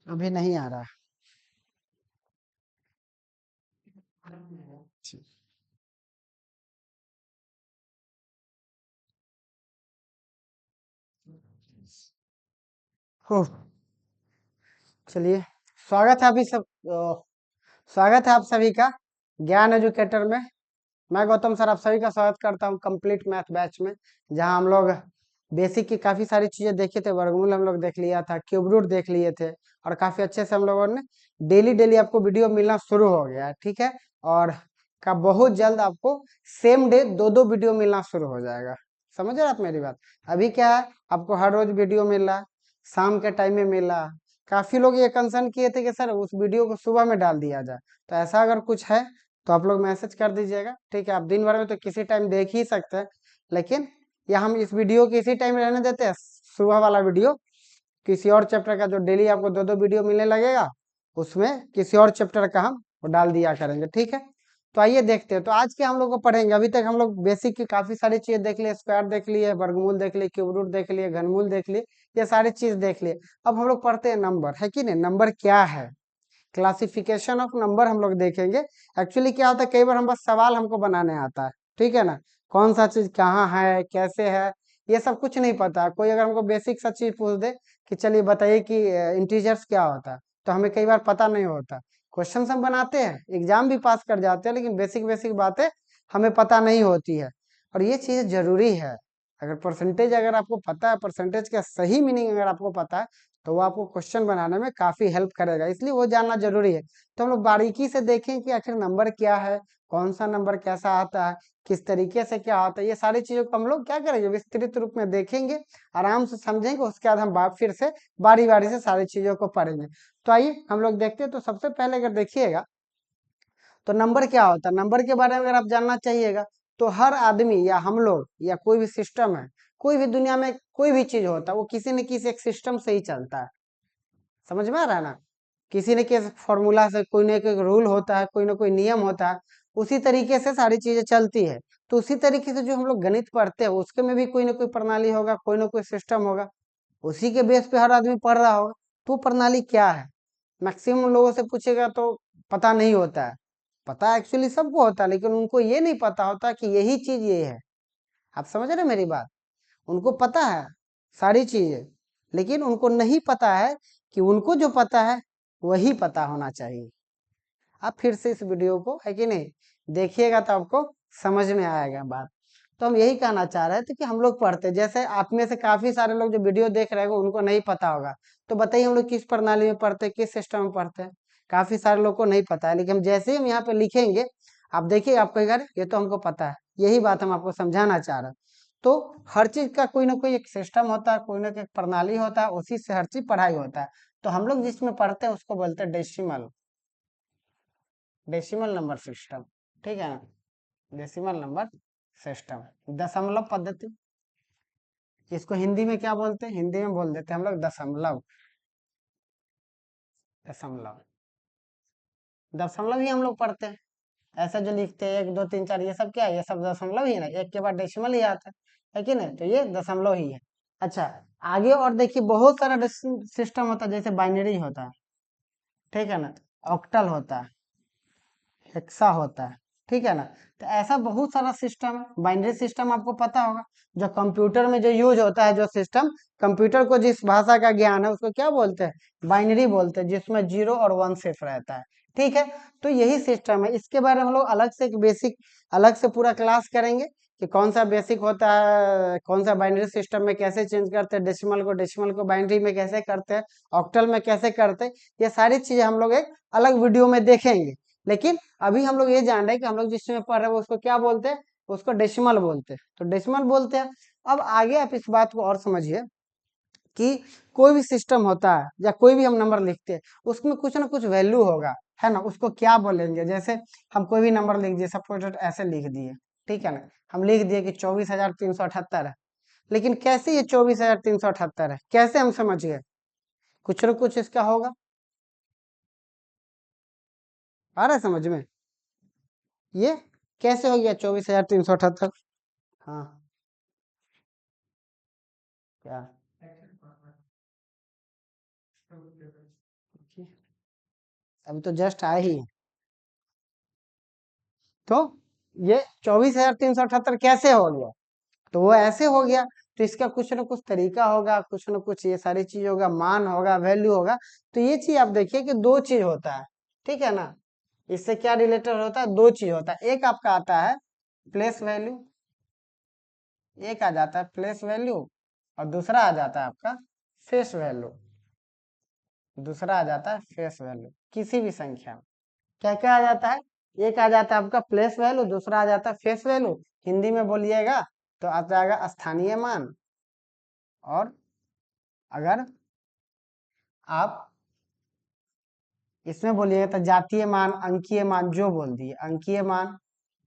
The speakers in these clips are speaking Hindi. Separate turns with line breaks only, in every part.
अभी नहीं आ रहा। हो, चलिए, स्वागत है अभी सब स्वागत है आप सभी का ज्ञान एजुकेटर में। मैं गौतम सर आप सभी का स्वागत करता हूं कंप्लीट मैथ बैच में, जहां हम लोग बेसिक की काफी सारी चीजें देखे थे। वर्गमूल हम लोग देख लिया था, क्यूब रूट देख लिए थे, और काफी अच्छे से हम लोगों ने डेली डेली आपको वीडियो मिलना शुरू हो गया है, ठीक है। और का बहुत जल्द आपको सेम डे दो दो वीडियो मिलना शुरू हो जाएगा। समझ रहे आप मेरी बात? अभी क्या है, आपको हर रोज वीडियो मिल रहा है, शाम के टाइम में मिल रहा है। काफी लोग ये कंसर्न किए थे कि सर उस वीडियो को सुबह में डाल दिया जाए, तो ऐसा अगर कुछ है तो आप लोग मैसेज कर दीजिएगा, ठीक है। आप दिन भर में तो किसी टाइम देख ही सकते हैं, लेकिन या हम इस वीडियो को इसी टाइम रहने देते हैं, सुबह वाला वीडियो किसी और चैप्टर का जो डेली आपको दो दो वीडियो मिलने लगेगा, उसमें किसी और चैप्टर का हम वो डाल दिया करेंगे, ठीक है। तो आइए देखते हैं, तो आज के हम लोग को पढ़ेंगे। अभी तक हम लोग बेसिक की काफी सारी चीजें देख लिए, स्क्वायर देख लिए, वर्गमूल देख लिए, क्यूब रूट देख लिए, घनमूल देख लिए, ये सारी चीज देख लिए। अब हम लोग पढ़ते हैं नंबर, है कि नहीं, नंबर क्या है, क्लासिफिकेशन ऑफ नंबर हम लोग देखेंगे। एक्चुअली क्या होता है, कई बार हम बस सवाल हमको बनाने आता है, ठीक है ना, कौन सा चीज कहाँ है, कैसे है, ये सब कुछ नहीं पता। कोई अगर हमको बेसिक सा चीज पूछ दे कि चलिए बताइए कि इंटीजर्स क्या होता है, तो हमें कई बार पता नहीं होता। क्वेश्चन हम बनाते हैं, एग्जाम भी पास कर जाते हैं, लेकिन बेसिक बेसिक बातें हमें पता नहीं होती है, और ये चीज जरूरी है। अगर परसेंटेज अगर आपको पता है, परसेंटेज का सही मीनिंग अगर आपको पता है, तो वो आपको क्वेश्चन बनाने में काफी हेल्प करेगा, इसलिए वो जानना जरूरी है। तो हम लोग बारीकी से देखें कि आखिर नंबर क्या है, कौन सा नंबर कैसा आता है, किस तरीके से क्या होता है, ये सारी चीजों को हम लोग क्या करेंगे, विस्तृत रूप में देखेंगे, आराम से समझेंगे। उसके बाद हम फिर से बारी बारी से सारी चीजों को पढ़ेंगे। तो आइए हम लोग देखते हैं। तो सबसे पहले अगर देखिएगा तो नंबर क्या होता है, नंबर के बारे में अगर आप जानना चाहिएगा, तो हर आदमी या हम लोग या कोई भी सिस्टम है, कोई भी दुनिया में कोई भी चीज होता है, वो किसी न किसी एक सिस्टम से ही चलता है। समझ में आ रहा है ना, किसी न किसी फॉर्मूला से, कोई ना कोई रूल होता है, कोई ना कोई नियम होता है, उसी तरीके से सारी चीजें चलती है। तो उसी तरीके से जो हम लोग गणित पढ़ते हैं, उसके में भी कोई ना कोई प्रणाली होगा, कोई ना कोई सिस्टम होगा, उसी के बेस पे हर आदमी पढ़ रहा होगा। तो वो प्रणाली क्या है, मैक्सिमम लोगों से पूछेगा तो पता नहीं होता है। पता एक्चुअली सबको होता है, लेकिन उनको ये नहीं पता होता कि यही चीज ये है। आप समझ रहे हैं मेरी बात? उनको पता है सारी चीजें, लेकिन उनको नहीं पता है कि उनको जो पता है वही पता होना चाहिए। आप फिर से इस वीडियो को, है कि नहीं, देखिएगा तो आपको समझ में आएगा बात। तो हम यही कहना चाह रहे थे कि हम लोग पढ़ते, जैसे आप में से काफी सारे लोग जो वीडियो देख रहे हैं उनको नहीं पता होगा, तो बताइए हम लोग किस प्रणाली में पढ़ते हैं, किस सिस्टम में पढ़ते हैं। काफी सारे लोग को नहीं पता है, लेकिन हम जैसे ही हम यहाँ पे लिखेंगे, आप देखिए, आपको अगर ये तो हमको पता है, यही बात हम आपको समझाना चाह रहे हैं। तो हर चीज का कोई ना कोई एक सिस्टम होता है, कोई ना कोई प्रणाली होता है, उसी से हर चीज पढ़ाई होता है। तो हम लोग जिसमें पढ़ते हैं उसको बोलते हैं डेसिमल, डेसिमल नंबर सिस्टम, ठीक है ना, डेसिमल नंबर सिस्टम, दशमलव पद्धति। इसको हिंदी में क्या बोलते हैं, हिंदी में बोल देते हैं हम लोग दशमलव, दशमलव, दशमलव ही हम लोग पढ़ते हैं। ऐसा जो लिखते हैं 1 2 3 4, ये सब क्या है, ये सब दशमलव ही है ना, एक के बाद डेसिमल ही आता है कि नहीं, तो ये दशमलव ही है। अच्छा, आगे और देखिए, बहुत सारा सिस्टम होता है, जैसे बाइनरी होता है, ठीक है ना, ऑक्टल होता है, हेक्सा होता है, ठीक है ना। तो ऐसा बहुत सारा सिस्टम है। बाइनरी सिस्टम आपको पता होगा, जो कंप्यूटर में जो यूज होता है, जो सिस्टम, कंप्यूटर को जिस भाषा का ज्ञान है उसको क्या बोलते हैं, बाइनरी बोलते हैं, जिसमें 0 और 1 सिर्फ रहता है, ठीक है। तो यही सिस्टम है, इसके बारे में हम लोग अलग से एक बेसिक, अलग से पूरा क्लास करेंगे कि कौन सा बेसिक होता है, कौन सा बाइनरी सिस्टम में कैसे चेंज करते हैं, डेसिमल को बाइनरी में कैसे करते हैं, ऑक्टल में कैसे करते हैं, ये सारी चीजें हम लोग एक अलग वीडियो में देखेंगे। लेकिन अभी हम लोग ये जान रहे हैं कि हम लोग जिसमें पढ़ रहे हैं उसको क्या बोलते हैं, उसको डेसिमल बोलते हैं, तो डेसिमल बोलते हैं। अब आगे आप इस बात को और समझिए कि कोई भी सिस्टम होता है या कोई भी हम नंबर लिखते हैं, उसमें कुछ ना कुछ वैल्यू होगा, है ना, उसको क्या बोलेंगे। जैसे हम कोई भी नंबर लिख दिए, सपोज ऐसे लिख दिए, ठीक है ना, हम लिख दिए कि 24,378 है, लेकिन कैसे ये 24,378 है, कैसे हम समझ गए, कुछ ना कुछ इसका होगा। आ रहा है समझ में, ये कैसे हो गया 24,378? हाँ, क्या अभी तो जस्ट आया ही। तो ये 24,378 कैसे हो गया? तो वो ऐसे हो गया, तो इसका कुछ ना कुछ तरीका होगा, कुछ ना कुछ ये सारी चीज होगा, मान होगा, वैल्यू होगा। तो ये चीज आप देखिए कि दो चीज होता है, ठीक है ना। इससे क्या रिलेटेड होता है? दो चीज होता है। एक आपका आता है प्लेस वैल्यू, एक आ जाता है प्लेस वैल्यू, और दूसरा आ जाता है आपका फेस वैल्यू। दूसरा आ जाता है फेस वैल्यू किसी भी संख्या में। क्या क्या आ जाता है? एक आ जाता है आपका प्लेस वैल्यू, दूसरा आ जाता है फेस वैल्यू। हिंदी में बोलिएगा तो आ जाएगा स्थानीय मान, और अगर आप इसमें बोलिएगा तो जातीय मान, अंकीय मान, जो बोल दिए अंकीय मान,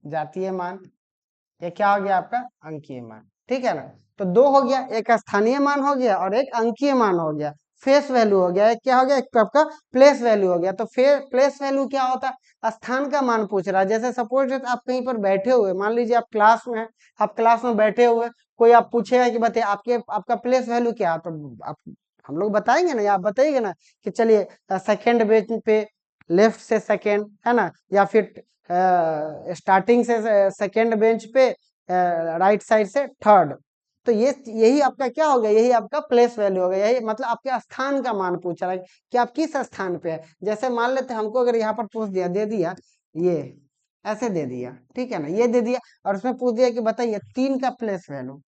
जातीय मान, ये क्या हो गया आपका अंकीय मान, ठीक है ना। तो दो हो गया, एक स्थानीय मान हो गया और एक अंकीय मान हो गया। फेस वैल्यू हो गया, एक क्या हो गया, एक आपका प्लेस वैल्यू हो गया। तो प्लेस वैल्यू क्या होता है? स्थान का मान पूछ रहा है। जैसे सपोज आप कहीं पर बैठे हुए, मान लीजिए आप क्लास में हैं, आप क्लास में बैठे हुए, कोई आप पूछेगा कि बताइए आपका प्लेस वैल्यू क्या है, तो आप हम लोग बताएंगे ना, या आप बताइएगा ना कि चलिए सेकेंड बेंच पे लेफ्ट से सेकेंड, है ना, या फिर स्टार्टिंग से सेकेंड बेंच पे राइट साइड से थर्ड। तो ये यही आपका क्या हो गया, यही आपका प्लेस वैल्यू हो गया। यही मतलब आपके स्थान का मान पूछ रहा है कि आप किस स्थान पे है। जैसे मान लेते हैं हमको अगर यहाँ पर पूछ दिया, दे दिया ये ऐसे दे दिया, ठीक है ना, ये दे दिया, और उसमें पूछ दिया कि बताइए 3 का प्लेस वैल्यू।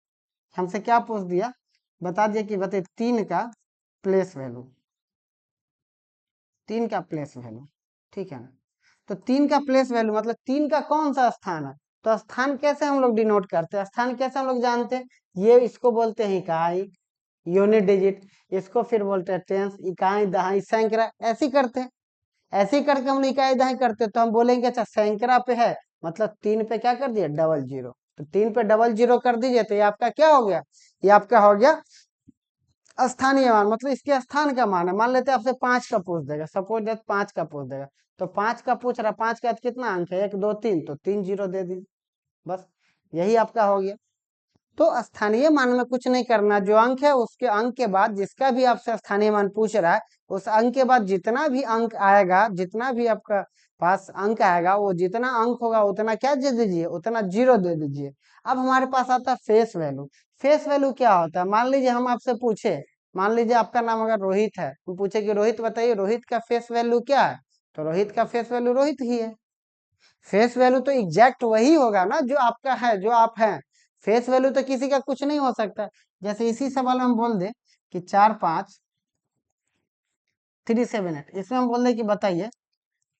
हमसे क्या पूछ दिया, बता दिया कि बताइए 3 का प्लेस वैल्यू, 3 का प्लेस वैल्यू, ठीक है ना। तो 3 का प्लेस वैल्यू मतलब 3 का कौन सा स्थान है। तो स्थान कैसे हम लोग डिनोट करते हैं, स्थान कैसे हम लोग जानते हैं? ये इसको बोलते हैं इकाई, यूनिट डिजिट। इसको फिर बोलते हैं टेंस, इकाई, दहाई, सैकड़ा, ऐसे ही करते हैं। ऐसे ही करके हम लोग इकाई दहाई करते हैं। तो हम बोलेंगे अच्छा सैकड़ा पे है, मतलब 3 पे क्या कर दिया, डबल जीरो। तो 3 पे डबल जीरो कर दीजिए, तो ये आपका क्या हो गया, ये आपका हो गया स्थानीय मान। मतलब इसके स्थान का मान है। मान लेते हैं आपसे 5 का पूछ देगा, सपोज दैट 5 का पूछ देगा, तो 5 का पूछ रहा, 5 का कितना अंक है, 1 2 3, तो 3 जीरो दे दीजिए, बस यही आपका हो गया। तो स्थानीय मान में कुछ नहीं करना, जो अंक है उसके अंक के बाद, जिसका भी आपसे स्थानीय मान पूछ रहा है, उस अंक के बाद जितना भी अंक आएगा, जितना भी आपका पास अंक आएगा, वो जितना अंक होगा उतना क्या दे दीजिए, उतना जीरो दे दीजिए। अब हमारे पास आता है फेस वैल्यू। फेस वैल्यू क्या होता है? मान लीजिए हम आपसे पूछे, मान लीजिए आपका नाम अगर रोहित है, हम पूछे कि रोहित बताइए रोहित का फेस वैल्यू क्या है, तो रोहित का फेस वैल्यू रोहित ही है। फेस वैल्यू तो एग्जैक्ट वही होगा ना जो आपका है, जो आप हैं। फेस वैल्यू तो किसी का कुछ नहीं हो सकता। जैसे इसी सवाल में हम बोल दे कि 45378, इसमें हम बोल दे कि बताइए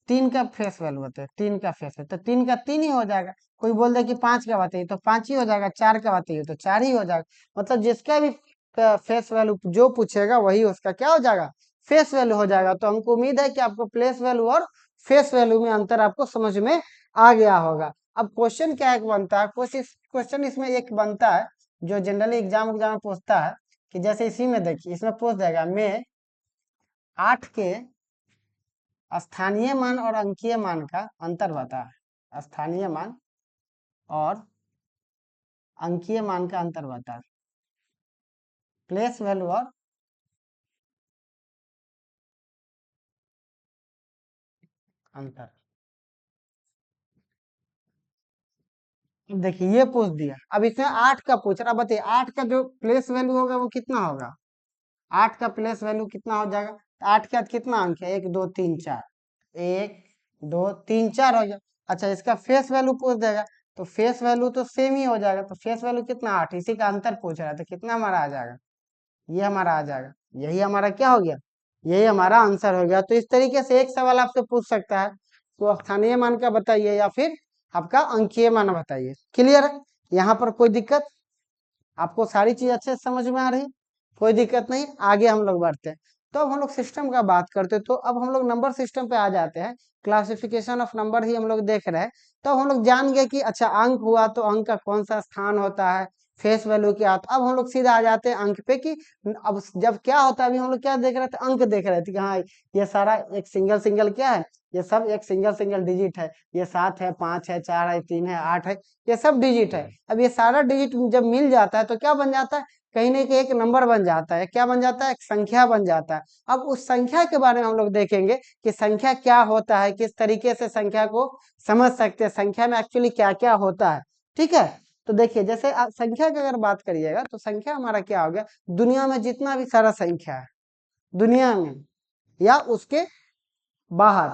3 का फेस वैल्यू बताइए, 3 का फेस वैल्यू, तो 3 का 3 ही हो जाएगा। कोई बोल दे कि 5 का बताइए, तो 5 ही हो जाएगा। 4 का बताइए तो 4 ही हो जाएगा। मतलब जिसका भी फेस वैल्यू जो पूछेगा वही उसका क्या हो जाएगा, फेस वैल्यू हो जाएगा। तो हमको उम्मीद है कि आपको प्लेस वैल्यू और फेस वैल्यू में अंतर आपको समझ में आ गया होगा। अब क्वेश्चन क्या एक बनता है, क्वेश्चन इसमें एक बनता है जो जनरली एग्जाम में पूछता है, कि जैसे इसी में देखिए, इसमें पूछ देगा मैं 8 के स्थानीय मान और अंकीय मान का अंतर बता। स्थानीय मान और अंकीय मान का अंतर बता, प्लेस वैल्यू और अंतर। देखिए ये पूछ दिया, अब इसमें 8 का पूछ रहा, बताइए 8 का जो प्लेस वैल्यू होगा वो कितना होगा, 8 का प्लेस वैल्यू कितना हो जाएगा। 8 के बाद कितना अंक है, 1 2 3 4, 1 2 3 4 हो गया। अच्छा इसका फेस वैल्यू पूछ देगा, तो फेस वैल्यू तो सेम ही हो जाएगा। तो फेस वैल्यू कितना, 8, इसी का अंतर पूछ रहा है, तो कितना हमारा आ जाएगा, ये हमारा आ जाएगा। यही हमारा क्या हो गया, यही हमारा आंसर हो गया। तो इस तरीके से एक सवाल आपसे पूछ सकता है, तो स्थानीय मान का बताइए या फिर आपका अंकीय मान बताइए। क्लियर है, यहाँ पर कोई दिक्कत, आपको सारी चीज अच्छे से समझ में आ रही, कोई दिक्कत नहीं। आगे हम लोग बढ़ते हैं। तो अब हम लोग सिस्टम का बात करते हैं, तो अब हम लोग नंबर सिस्टम पे आ जाते हैं। क्लासिफिकेशन ऑफ नंबर ही हम लोग देख रहे हैं। तो हम लोग जान गए कि अच्छा अंक हुआ तो अंक का कौन सा स्थान होता है, फेस वैल्यू क्या। तो अब हम लोग सीधा आ जाते हैं अंक पे, कि अब जब क्या होता है, अभी हम लोग क्या देख रहे थे, अंक देख रहे थे कि हाँ ये सारा एक सिंगल सिंगल क्या है, ये सब एक सिंगल सिंगल डिजिट है। ये 7 है, 5 है, 4 है, 3 है, 8 है, ये सब डिजिट है। अब ये सारा डिजिट जब मिल जाता है तो क्या बन जाता है, कहीं ना कहीं एक नंबर बन जाता है। क्या बन जाता है, एक संख्या बन जाता है। अब उस संख्या के बारे में हम लोग देखेंगे कि संख्या क्या होता है, किस तरीके से संख्या को समझ सकते हैं, संख्या में एक्चुअली क्या क्या होता है। ठीक है, तो देखिए जैसे संख्या की अगर बात करिएगा तो संख्या हमारा क्या हो गया, दुनिया में जितना भी सारा संख्या है, दुनिया में या उसके बाहर,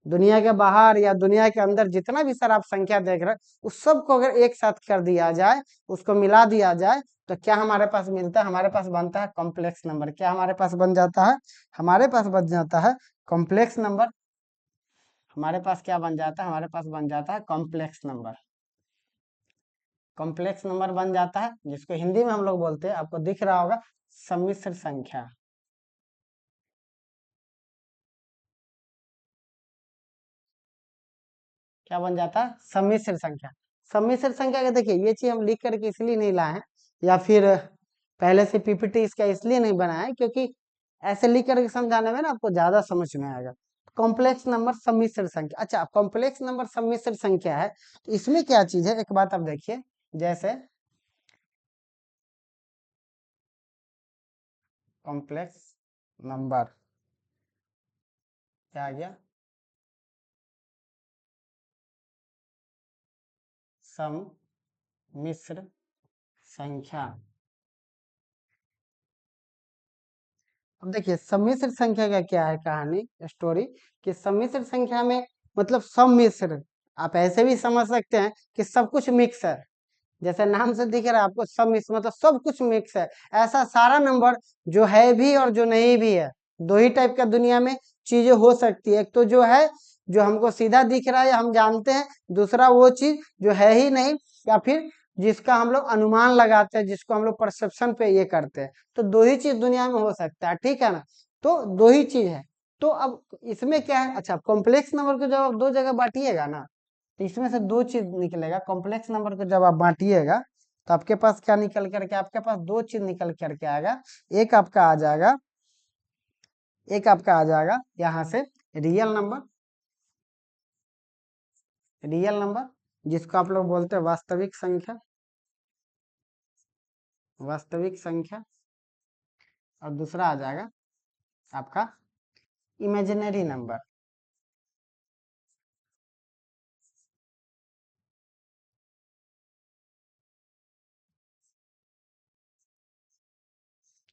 दुनिया के बाहर या दुनिया के अंदर जितना भी सर आप संख्या देख रहे हैं, उस सबको अगर एक साथ कर दिया जाए, उसको मिला दिया जाए, तो क्या हमारे पास मिलता है, हमारे पास बनता है कॉम्प्लेक्स नंबर। क्या हमारे पास बन जाता है, हमारे पास बन जाता है कॉम्प्लेक्स नंबर। हमारे पास क्या बन जाता है, हमारे पास बन जाता है कॉम्प्लेक्स नंबर। कॉम्प्लेक्स नंबर बन जाता है, जिसको हिंदी में हम लोग बोलते हैं, आपको दिख रहा होगा, सम्मिश्र संख्या। क्या बन जाता है, सम्मिश्र संख्या। सम्मिश्र संख्या का देखिए, ये चीज हम लिख करके इसलिए नहीं लाए हैं, या फिर पहले से पीपीटी इसका इसलिए नहीं बनाया है, क्योंकि ऐसे लिख करके समझाने में ना आपको ज्यादा समझ में आएगा। कॉम्प्लेक्स नंबर सम्मिश्र संख्या, अच्छा कॉम्प्लेक्स नंबर सम्मिश्र संख्या है, तो इसमें क्या चीज है, एक बात आप देखिए, जैसे कॉम्प्लेक्स नंबर क्या आ गया, सम्मिश्र संख्या। अब देखिए सम्मिश्र संख्या का क्या है कहानी, स्टोरी, कि सम्मिश्र संख्या में मतलब सम्मिश्र, आप ऐसे भी समझ सकते हैं कि सब कुछ मिक्स है। जैसे नाम से दिख रहा है आपको, सम्मिश्र मतलब सब कुछ मिक्स है। ऐसा सारा नंबर जो है भी और जो नहीं भी है, दो ही टाइप का दुनिया में चीजें हो सकती है। एक तो जो है, जो हमको सीधा दिख रहा है, हम जानते हैं। दूसरा वो चीज जो है ही नहीं, या फिर जिसका हम लोग अनुमान लगाते हैं, जिसको हम लोग परसेप्शन पे ये करते हैं। तो दो ही चीज दुनिया में हो सकता है, ठीक है ना, तो दो ही चीज है। तो अब इसमें क्या है, अच्छा कॉम्प्लेक्स नंबर को जब आप दो जगह बांटिएगा ना, तो इसमें से दो चीज निकलेगा। कॉम्प्लेक्स नंबर को जब आप बांटिएगा तो आपके पास क्या निकल करके, आपके पास दो चीज निकल करके आएगा। एक आपका आ जाएगा, एक आपका आ जाएगा यहाँ से रियल नंबर, रियल नंबर जिसको आप लोग बोलते हैं वास्तविक संख्या, वास्तविक संख्या। और दूसरा आ जाएगा आपका इमेजिनरी नंबर।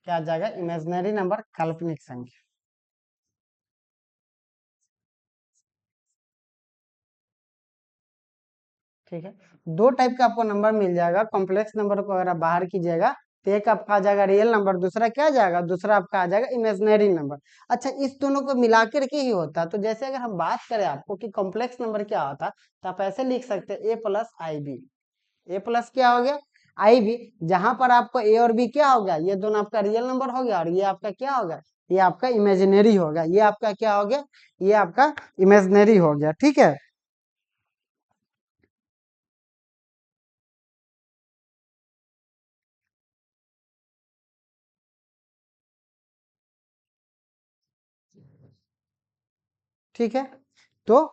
क्या आ जाएगा, इमेजिनरी नंबर, काल्पनिक संख्या। ठीक है, दो टाइप का आपको नंबर मिल जाएगा। कॉम्प्लेक्स नंबर को अगर आप बाहर कीजिएगा तो एक आपका आ जाएगा रियल नंबर, दूसरा क्या आ जाएगा, दूसरा आपका आ जाएगा इमेजिनरी नंबर। अच्छा इस दोनों को मिला करके ही होता है। तो जैसे अगर हम बात करें आपको कि कॉम्प्लेक्स नंबर क्या होता है, तो आप ऐसे लिख सकते हैं ए प्लस आई बी। ए प्लस क्या हो गया, आई बी, जहां पर आपको ए और बी क्या हो गया, ये दोनों आपका रियल नंबर हो गया, और ये आपका क्या हो गया, ये आपका इमेजिनरी हो गया। ये आपका क्या हो गया, ये आपका इमेजिनरी हो गया। ठीक है, ठीक है, तो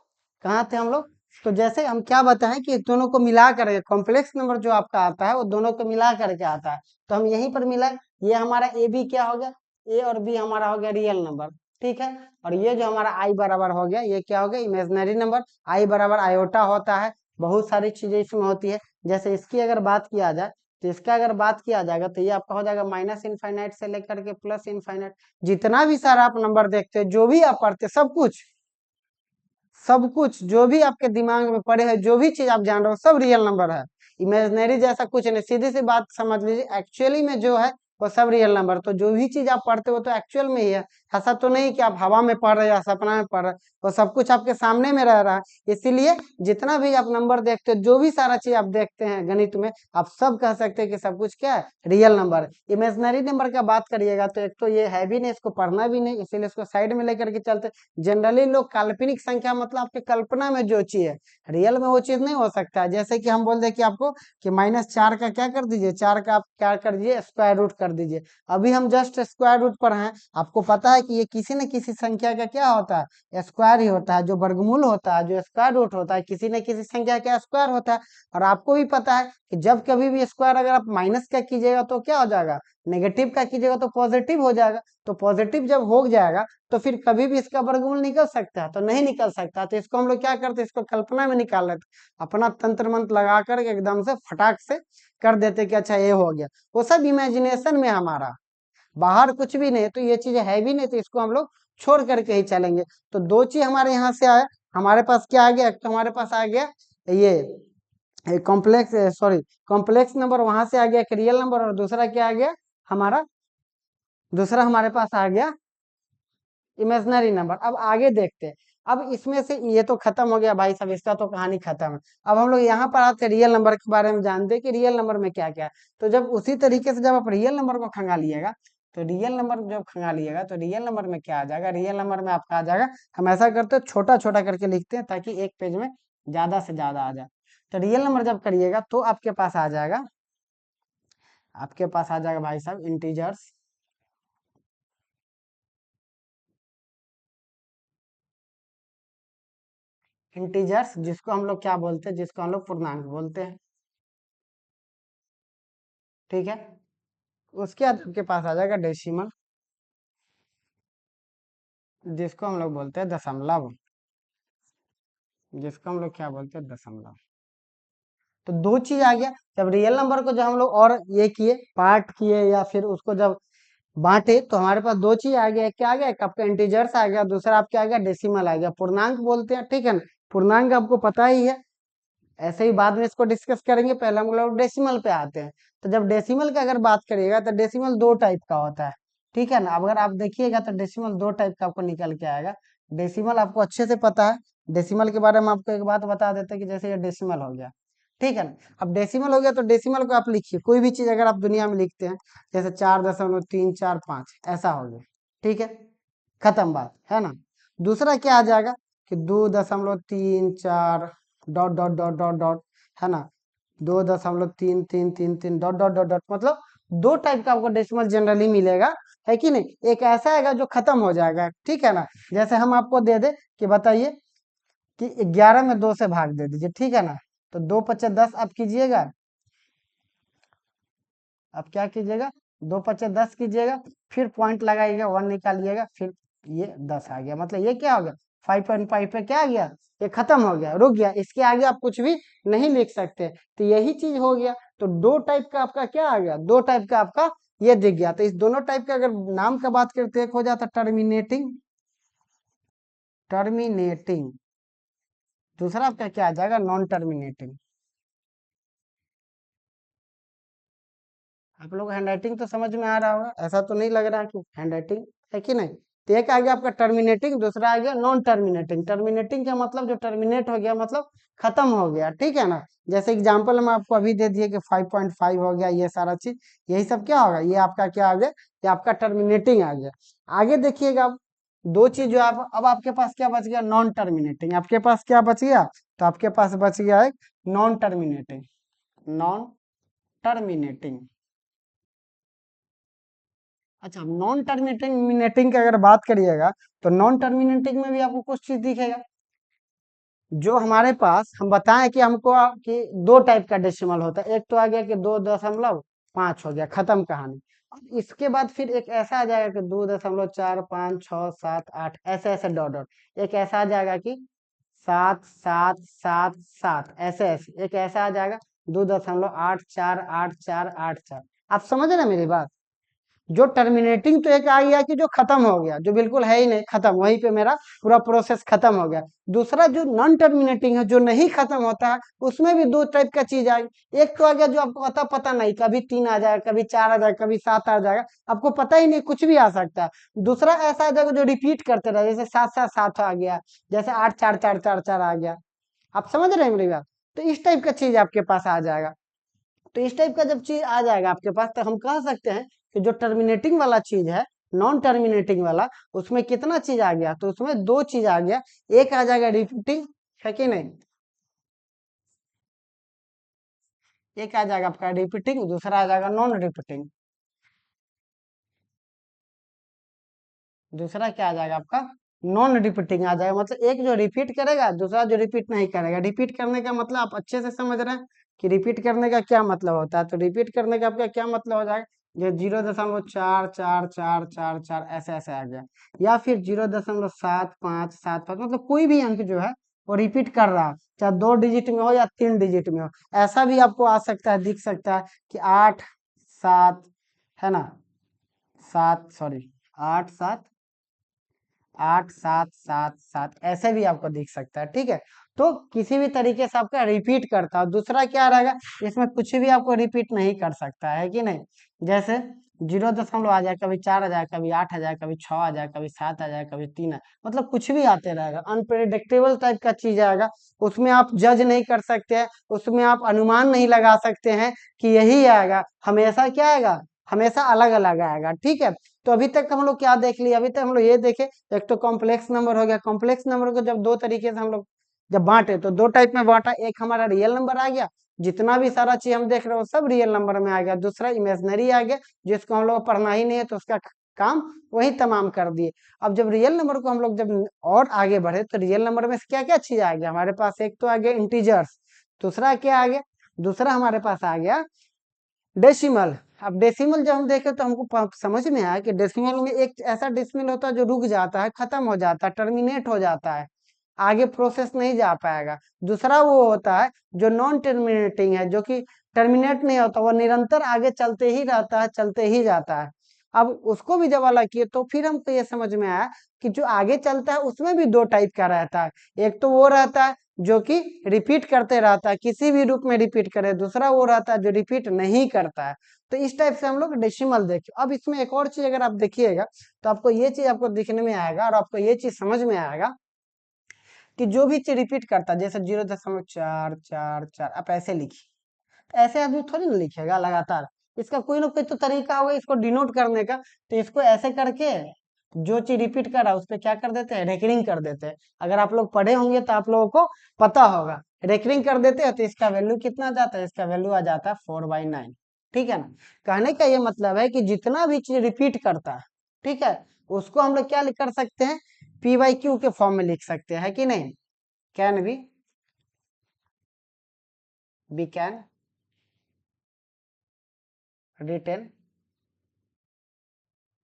कहाँ थे हम लोग, तो जैसे हम क्या बताएं कि दोनों को मिला करके कॉम्प्लेक्स नंबर जो आपका आता है वो दोनों को मिला करके आता है। तो हम यहीं पर मिला, ये हमारा ए बी क्या हो गया, ए और बी हमारा हो गया रियल नंबर। ठीक है, और ये जो हमारा आई बराबर हो गया, ये क्या हो गया, इमेजिनरी नंबर। आई बराबर आयोटा होता है, बहुत सारी चीजें इसमें होती है। जैसे इसकी अगर बात किया जाए, तो इसका अगर बात किया जाएगा तो ये आपका हो जाएगा माइनस इनफाइनाइट से लेकर के प्लस इनफाइनाइट। जितना भी सारा आप नंबर देखते हैं, जो भी आप पढ़ते, सब कुछ, सब कुछ जो भी आपके दिमाग में पड़े है, जो भी चीज आप जान रहे हो, सब रियल नंबर है। इमेजिनरी जैसा कुछ नहीं, सीधी सी बात समझ लीजिए, एक्चुअली में जो है वो सब रियल नंबर। तो जो भी चीज आप पढ़ते हो तो एक्चुअल में ही है। ऐसा तो नहीं कि आप हवा में पढ़ रहे हैं या सपना में पढ़ रहे हैं, वो सब कुछ आपके सामने में रह रहा है। इसीलिए जितना भी आप नंबर देखते हो, जो भी सारा चीज आप देखते हैं गणित में, आप सब कह सकते हैं कि सब कुछ क्या है, रियल नंबर है। इमेजिनरी नंबर का बात करिएगा तो एक तो ये है भी नहीं, इसको पढ़ना भी नहीं, इसीलिए इसको साइड में लेकर के चलते। जनरली लोग काल्पनिक संख्या मतलब आपके कल्पना में जो चीज है, रियल में वो चीज नहीं हो सकता है। जैसे कि हम बोल दे कि आपको कि -4 का क्या कर दीजिए, 4 का आप क्या कर दीजिए, स्क्वायर रूट कर दीजिए। अभी हम जस्ट स्क्वायर रूट पर हैं, आपको पता है है कि ये किसी न किसी संख्या का क्या होता है, स्क्वायर ही होता है। जो वर्गमूल होता है, जो स्क्वायर रूट होता है, किसी न किसी संख्या का स्क्वायर होता है। और आपको भी पता है कि जब कभी भी स्क्वायर अगर आप माइनस का कीजिएगा तो क्या हो जाएगा, नेगेटिव का कीजिएगा तो पॉजिटिव हो जाएगा। तो पॉजिटिव जब हो जाएगा तो फिर कभी भी इसका वर्गमूल निकल सकता है, तो नहीं निकल सकता। तो इसको हम लोग क्या करते हैं, इसको कल्पना में निकाल लेते, अपना तंत्र मंत्र लगा कर एकदम से फटाक से कर देते कि अच्छा ये हो गया। वो सब इमेजिनेशन में हमारा, बाहर कुछ भी नहीं, तो ये चीज है भी नहीं, तो इसको हम लोग छोड़ करके ही चलेंगे। तो दो चीज हमारे यहाँ से आया, हमारे पास क्या आ गया, एक तो हमारे पास आ गया ये कॉम्प्लेक्स, सॉरी कॉम्प्लेक्स नंबर, वहां से आ गया एक रियल नंबर, और दूसरा क्या आ गया हमारा, दूसरा हमारे पास आ गया इमेजिनरी नंबर। अब आगे देखते हैं। अब इसमें से ये तो खत्म हो गया भाई साहब, इसका तो कहानी खत्म है। अब हम लोग यहाँ पर आते रियल नंबर के बारे में जानते हैं कि रियल नंबर में क्या क्या है। तो जब उसी तरीके से जब आप रियल नंबर को खंगालिएगा, तो रियल नंबर जब खंगालिएगा तो रियल नंबर में क्या आ जाएगा, रियल नंबर में आपका आ जाएगा, हम ऐसा करते हैं छोटा छोटा करके लिखते हैं ताकि एक पेज में ज्यादा से ज्यादा आ जाए। तो रियल नंबर जब करिएगा तो आपके पास आ जाएगा, आपके पास आ जाएगा भाई साहब इंटीजर्स, इंटीजर्स जिसको हम लोग क्या बोलते हैं, जिसको हम लोग पूर्णांक बोलते हैं, ठीक है। उसके बाद आपके पास आ जाएगा डेसिमल, जिसको हम लोग बोलते हैं दशमलव, जिसको हम लोग क्या बोलते हैं दशमलव। तो दो चीज आ गया। जब रियल नंबर को जब हम लोग और ये किए, पार्ट किए, या फिर उसको जब बांटे, तो हमारे पास दो चीज आ गया, एक क्या आ गया, एक आपका इंटीजर्स आ गया, दूसरा आपका आ गया डेसिमल आ गया, पूर्णांक बोलते हैं, ठीक है ना। पूर्णांक आपको पता ही है, ऐसे ही बाद में इसको डिस्कस करेंगे, पहले हम लोग डेसिमल पे आते हैं। तो जब डेसिमल की अगर बात करिएगा तो डेसिमल दो टाइप का होता है, ठीक है ना। अगर आप देखिएगा तो डेसिमल दो टाइप का आपको निकल के आएगा। डेसिमल आपको अच्छे से पता है, डेसिमल के बारे में आपको एक बात बता देते हैं कि जैसे ये डेसिमल हो गया, ठीक है ना। अब डेसिमल हो गया तो डेसिमल को आप लिखिए, कोई भी चीज अगर आप दुनिया में लिखते हैं, जैसे 4.345 ऐसा हो गया, ठीक है, खत्म बात है ना। दूसरा क्या आ जाएगा कि 2.34 dot dot dot dot dot, है ना, 2.3333 डॉट डॉट डॉट डॉट, मतलब दो टाइप का आपको डेसिमल जनरली मिलेगा, है कि नहीं। एक ऐसा आएगा जो खत्म हो जाएगा, ठीक है ना। जैसे हम आपको दे दे कि बताइए कि 11 में 2 से भाग दे दीजिए, ठीक है ना। तो 2 × 5 = 10 आप कीजिएगा, आप क्या कीजिएगा, 2 × 5 = 10 कीजिएगा, फिर पॉइंट लगाइएगा, 1 निकालिएगा, फिर ये 10 आ गया। मतलब ये क्या हो गया, 5.5 पे क्या आ गया, ये खत्म हो गया, रुक गया, इसके आगे आप कुछ भी नहीं लिख सकते। तो यही चीज हो गया। तो दो टाइप का आपका क्या आ गया, दो टाइप का आपका ये दिख गया। तो इस दोनों टाइप का अगर नाम का बात करते, एक हो जाता टर्मिनेटिंग, टर्मिनेटिंग, दूसरा आपका क्या आ जाएगा, नॉन टर्मिनेटिंग। आप लोग हैंडराइटिंग तो समझ में आ रहा होगा, ऐसा तो नहीं लग रहा कि हैंडराइटिंग है कि नहीं। तो एक आ गया आपका टर्मिनेटिंग, दूसरा आ गया नॉन टर्मिनेटिंग। टर्मिनेटिंग का मतलब जो टर्मिनेट हो गया, मतलब खत्म हो गया, ठीक है ना। जैसे एग्जांपल हम आपको अभी दे दिए कि 5.5 हो गया, ये सारा चीज, यही सब क्या होगा, ये आपका क्या आ गया, ये आपका टर्मिनेटिंग आ गया। आगे देखिएगा आप, दो चीज जो आप, अब आपके पास क्या बच गया, नॉन टर्मिनेटिंग। आपके पास क्या बच गया, तो आपके पास बच गया एक नॉन टर्मिनेटिंग, नॉन टर्मिनेटिंग। अच्छा, नॉन टर्मिनेटिंग की अगर बात करिएगा, तो नॉन टर्मिनेटिंग में भी आपको कुछ चीज दिखेगा। जो हमारे पास हम बताएं कि हमको कि दो टाइप का डेसिमल होता है, एक तो आ गया कि 2.5 हो गया, खत्म कहानी। अब इसके बाद फिर एक ऐसा आ जाएगा कि 2.4 5 6 7 8 ऐसे ऐसे डॉट डॉट। एक ऐसा आ जाएगा कि 7 7 7 7 ऐसे ऐसे। एक ऐसा आ जाएगा 2.84 8 4 आप समझ रहे हैं मेरी बात। जो टर्मिनेटिंग तो एक आ गया कि जो खत्म हो गया, जो बिल्कुल है ही नहीं, खत्म, वहीं पे मेरा पूरा प्रोसेस खत्म हो गया। दूसरा जो नॉन टर्मिनेटिंग है, जो नहीं खत्म होता है, उसमें भी दो टाइप का चीज आई। एक तो आ गया जो आपको पता पता नहीं, कभी 3 आ जाएगा, कभी 4 आ जाएगा, कभी 7 आ जाएगा, आपको पता ही नहीं, कुछ भी आ सकता है। दूसरा ऐसा आ जाएगा जो रिपीट करते रहे, जैसे 7 7 7 आ गया, जैसे 8 4 4 4 4 आ गया। आप समझ रहे हैं मेरी बात। तो इस टाइप का चीज आपके पास आ जाएगा। तो इस टाइप का जब चीज आ जाएगा आपके पास, तो हम कह सकते हैं कि जो टर्मिनेटिंग वाला चीज है, नॉन टर्मिनेटिंग वाला, उसमें कितना चीज आ गया, तो उसमें दो चीज आ गया। एक आ जाएगा रिपीटिंग, है कि नहीं, एक आ जाएगा आपका रिपीटिंग, दूसरा आ जाएगा नॉन रिपीटिंग। दूसरा क्या आ जाएगा आपका, नॉन रिपीटिंग आ जाएगा। मतलब एक जो रिपीट करेगा, दूसरा जो रिपीट नहीं करेगा। रिपीट करने का मतलब आप अच्छे से समझ रहे हैं कि रिपीट करने का क्या मतलब होता है। तो रिपीट करने का आपका क्या मतलब हो जाएगा, जो 0.44444 ऐसे ऐसे आ गया, या फिर 0.7575, मतलब कोई भी अंक जो है वो रिपीट कर रहा है, चाहे 2 डिजिट में हो या 3 डिजिट में हो। ऐसा भी आपको आ सकता है, दिख सकता है कि 8 7, है ना, 7, सॉरी, 8 7 8 7 7 7, ऐसे भी आपको दिख सकता है। ठीक है, तो किसी भी तरीके से आपका रिपीट करता है। दूसरा क्या रहेगा, इसमें कुछ भी आपको रिपीट नहीं कर सकता है कि नहीं। जैसे 0 आ जाए, कभी 4 आ जाए, कभी 8 आ जाए, कभी 6 आ जाए, कभी 7 आ जाए, कभी 3 मतलब कुछ भी आते रहेगा। अनप्रेडिक्टेबल टाइप का चीज आएगा, उसमें आप जज नहीं कर सकते हैं, उसमें आप अनुमान नहीं लगा सकते हैं कि यही आएगा। हमेशा क्या आएगा, हमेशा अलग अलग आएगा। ठीक है, तो अभी तक हम लोग क्या देख लिए, अभी तक हम लोग ये देखे, एक तो कॉम्प्लेक्स नंबर हो गया। कॉम्प्लेक्स नंबर को जब दो तरीके से हम लोग जब बांटे तो दो टाइप में बांटा। एक हमारा रियल नंबर आ गया, जितना भी सारा चीज हम देख रहे हो सब रियल नंबर में आ गया। दूसरा इमेजनरी आ गया, जिसको हम लोग पढ़ना ही नहीं है, तो उसका काम वही तमाम कर दिए। अब जब रियल नंबर को हम लोग जब और आगे बढ़े, तो रियल नंबर में क्या क्या चीज आ गया हमारे पास, एक तो आ गया इंटीजर्स, दूसरा क्या आ गया, दूसरा हमारे पास आ गया डेसिमल। अब डेसिमल जब हम देखें तो हमको समझ में आया कि डेसिमल में एक ऐसा डेसिमल होता है जो रुक जाता है, खत्म हो जाता है, टर्मिनेट हो जाता है, आगे प्रोसेस नहीं जा पाएगा। दूसरा वो होता है जो नॉन टर्मिनेटिंग है, जो कि टर्मिनेट नहीं होता, वो निरंतर आगे चलते ही रहता है, चलते ही जाता है। अब उसको भी जब अलग किए तो फिर हमको ये समझ में आया कि जो आगे चलता है उसमें भी दो टाइप का रहता है। एक तो वो रहता है जो कि रिपीट करते रहता है, किसी भी रूप में रिपीट करे। दूसरा वो रहता है जो रिपीट नहीं करता है। तो इस टाइप से हम लोग डेसिमल देखे। अब इसमें एक और चीज अगर आप देखिएगा, तो आपको ये चीज आपको दिखने में आएगा और आपको ये चीज समझ में आएगा कि जो भी चीज रिपीट करता है, जैसे 0.444, आप ऐसे लिखिए, ऐसे आदमी थोड़ी ना लिखेगा लगातार। इसका कोई ना कोई तो तरीका होगा इसको डिनोट करने का। तो इसको ऐसे करके जो चीज रिपीट कर रहा है उस पर क्या कर देते हैं, रेकरिंग कर देते हैं। अगर आप लोग पढ़े होंगे तो आप लोगों को पता होगा, रेकरिंग कर देते हैं तो इसका वैल्यू कितना जाता है, इसका वैल्यू आ जाता है 4/9। ठीक है ना, कहने का ये मतलब है कि जितना भी चीज रिपीट करता है, ठीक है, उसको हम लोग क्या कर सकते हैं, पी/क्यू के फॉर्म में लिख सकते हैं, है कि नहीं। Can be can written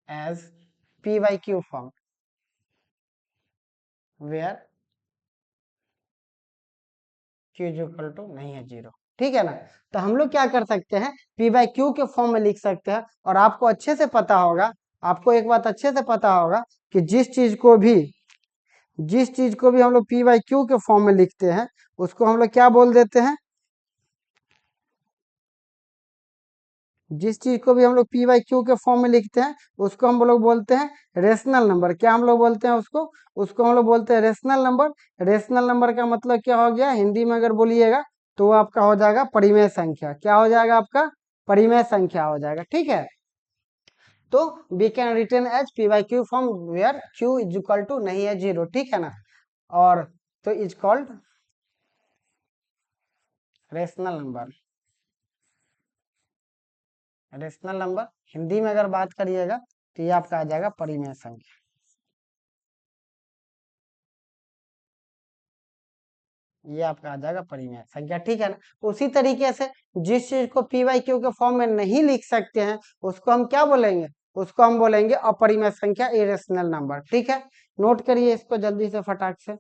as p/q form where q is equal to नहीं है 0। ठीक है ना, तो हम लोग क्या कर सकते हैं, p/q के फॉर्म में लिख सकते हैं। और आपको अच्छे से पता होगा, आपको एक बात अच्छे से पता होगा कि जिस चीज को भी हम लोग p/q के फॉर्म में लिखते हैं उसको हम लोग क्या बोल देते हैं, जिस चीज को भी हम लोग p/q के फॉर्म में लिखते हैं उसको हम लोग बोलते हैं रेशनल नंबर। क्या हम लोग बोलते हैं उसको, उसको हम लोग बोलते हैं रेशनल नंबर। रेशनल नंबर का मतलब क्या हो गया, हिंदी में अगर बोलिएगा तो आपका हो जाएगा परिमेय संख्या। क्या हो जाएगा आपका, परिमेय संख्या हो जाएगा। ठीक है, तो we can return as p/q form where q is equal to नहीं है 0। ठीक है ना, और तो is called rational number. Rational number Hindi में अगर बात करिएगा तो ये आपका आ जाएगा परिमेय संख्या। ये आपका आ जाएगा परिमेय संख्या। ठीक है ना, उसी तरीके से जिस चीज को p/q के फॉर्म में नहीं लिख सकते हैं उसको हम क्या बोलेंगे, उसको हम बोलेंगे अपरिमेय संख्या, इरेशनल नंबर। ठीक है, नोट करिए इसको जल्दी से फटाक से।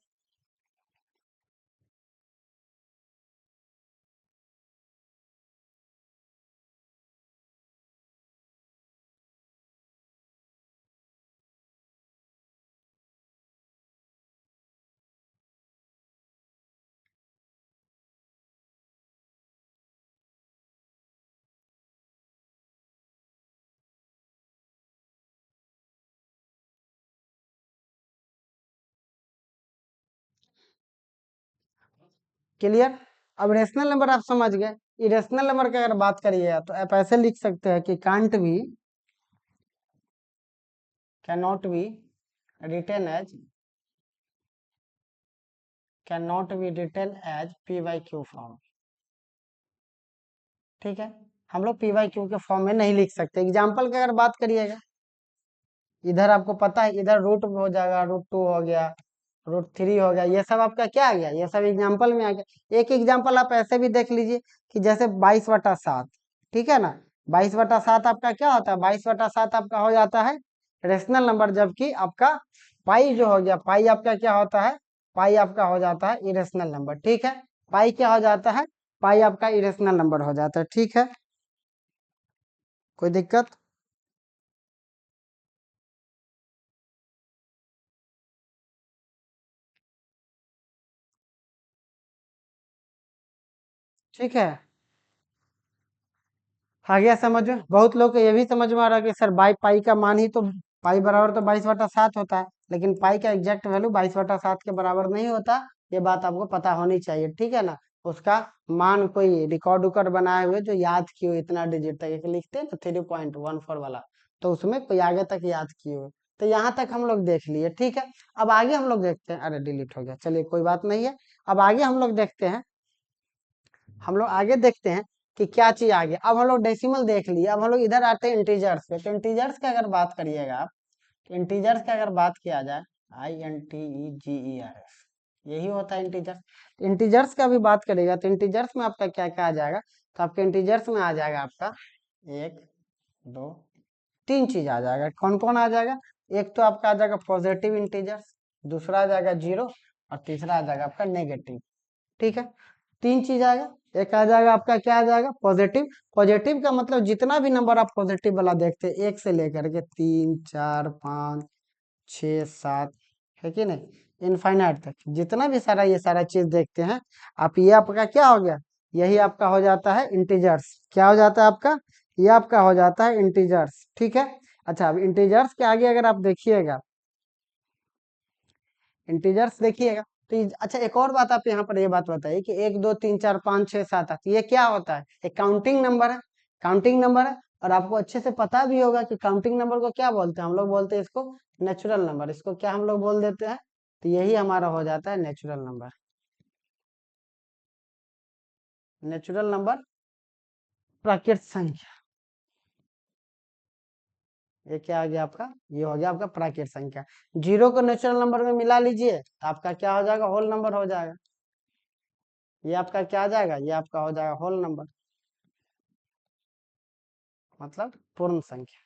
क्लियर, अब रेशनल नंबर आप समझ गए। इरेशनल नंबर की अगर बात करिएगा तो आप ऐसे लिख सकते हैं कि can not be written as p/q form. ठीक है, हम लोग p/q के फॉर्म में नहीं लिख सकते। एग्जाम्पल की अगर बात करिएगा, इधर आपको पता है इधर रूट हो जाएगा, √2 हो गया, √3 हो गया, ये सब आपका क्या आ गया, ये सब एग्जाम्पल में आ गया। एक एग्जाम्पल आप ऐसे भी देख लीजिए कि जैसे 22/7, ठीक है ना, 22/7 आपका क्या होता है, 22/7 आपका हो जाता है रेशनल नंबर, जबकि आपका पाई जो हो गया, पाई आपका क्या होता है, पाई आपका हो जाता है इरेशनल नंबर, ठीक है। पाई क्या हो जाता है, पाई आपका इरेशनल नंबर हो जाता है, ठीक है। कोई दिक्कत? ठीक है, आ गया समझ में? बहुत लोग को ये भी समझ में आ रहा है कि सर बाई पाई का मान ही तो, पाई बराबर तो 22/7 होता है, लेकिन पाई का एग्जैक्ट वैल्यू 22/7 के बराबर नहीं होता, ये बात आपको पता होनी चाहिए, ठीक है ना। उसका मान कोई रिकॉर्ड उकॉर्ड बनाए हुए जो याद किए हुए इतना डिजिट तक, एक लिखते हैं ना 3.14 वाला, तो उसमें कोई आगे तक याद किए हुए। तो यहाँ तक हम लोग देख लिए, ठीक है। अब आगे हम लोग देखते हैं, अरे डिलीट हो गया, चलिए कोई बात नहीं है। अब आगे हम लोग देखते हैं, हम लोग आगे देखते हैं कि क्या चीज आ गया। अब हम लोग डेसिमल देख लिए, अब हम लोग इधर आते हैं इंटीजर्स पे। तो इंटीजर्स की अगर बात करिएगा आप, इंटीजर्स की अगर बात किया जाए, INTEGERS, यही होता है इंटीजर्स। इंटीजर्स का भी बात करेगा तो इंटीजर्स में आपका क्या क्या आ जाएगा, तो आपके इंटीजर्स में आ जाएगा आपका 1 2 3 चीज आ जाएगा। कौन कौन आ जाएगा, एक तो आपका आ जाएगा पॉजिटिव इंटीजर्स, दूसरा आ जाएगा जीरो, और तीसरा आ जाएगा आपका नेगेटिव, ठीक है। 3 चीज आएगा। एक आ जाएगा आपका क्या आ जाएगा, पॉजिटिव। पॉजिटिव का मतलब जितना भी नंबर आप पॉजिटिव वाला देखते हैं, 1 से लेकर के 3 4 5 6 7, है कि नहीं, इनफाइनाइट तक जितना भी सारा ये सारा चीज देखते हैं आप, ये आपका क्या हो गया, यही आपका हो जाता है इंटीजर्स। क्या हो जाता है आपका, ये आपका हो जाता है इंटीजर्स, ठीक है। अच्छा, अब इंटीजर्स के आगे अगर आप देखिएगा, इंटीजर्स देखिएगा, तो अच्छा एक और बात आप यहाँ पर ये बात बताइए कि 1 2 3 4 5 6 7 8 ये क्या होता है, एक काउंटिंग नंबर है, काउंटिंग नंबर है। और आपको अच्छे से पता भी होगा कि काउंटिंग नंबर को क्या बोलते हैं, हम लोग बोलते हैं इसको नेचुरल नंबर। इसको क्या हम लोग बोल देते हैं, तो यही हमारा हो जाता है नेचुरल नंबर। नेचुरल नंबर, प्राकृत संख्या, ये क्या आ गया आपका, ये हो गया आपका प्राकृत संख्या। जीरो को नेचुरल नंबर में मिला लीजिए तो आपका क्या हो जाएगा, होल नंबर हो जाएगा। ये आपका क्या आ जाएगा, ये आपका हो जाएगा होल नंबर, मतलब पूर्ण संख्या,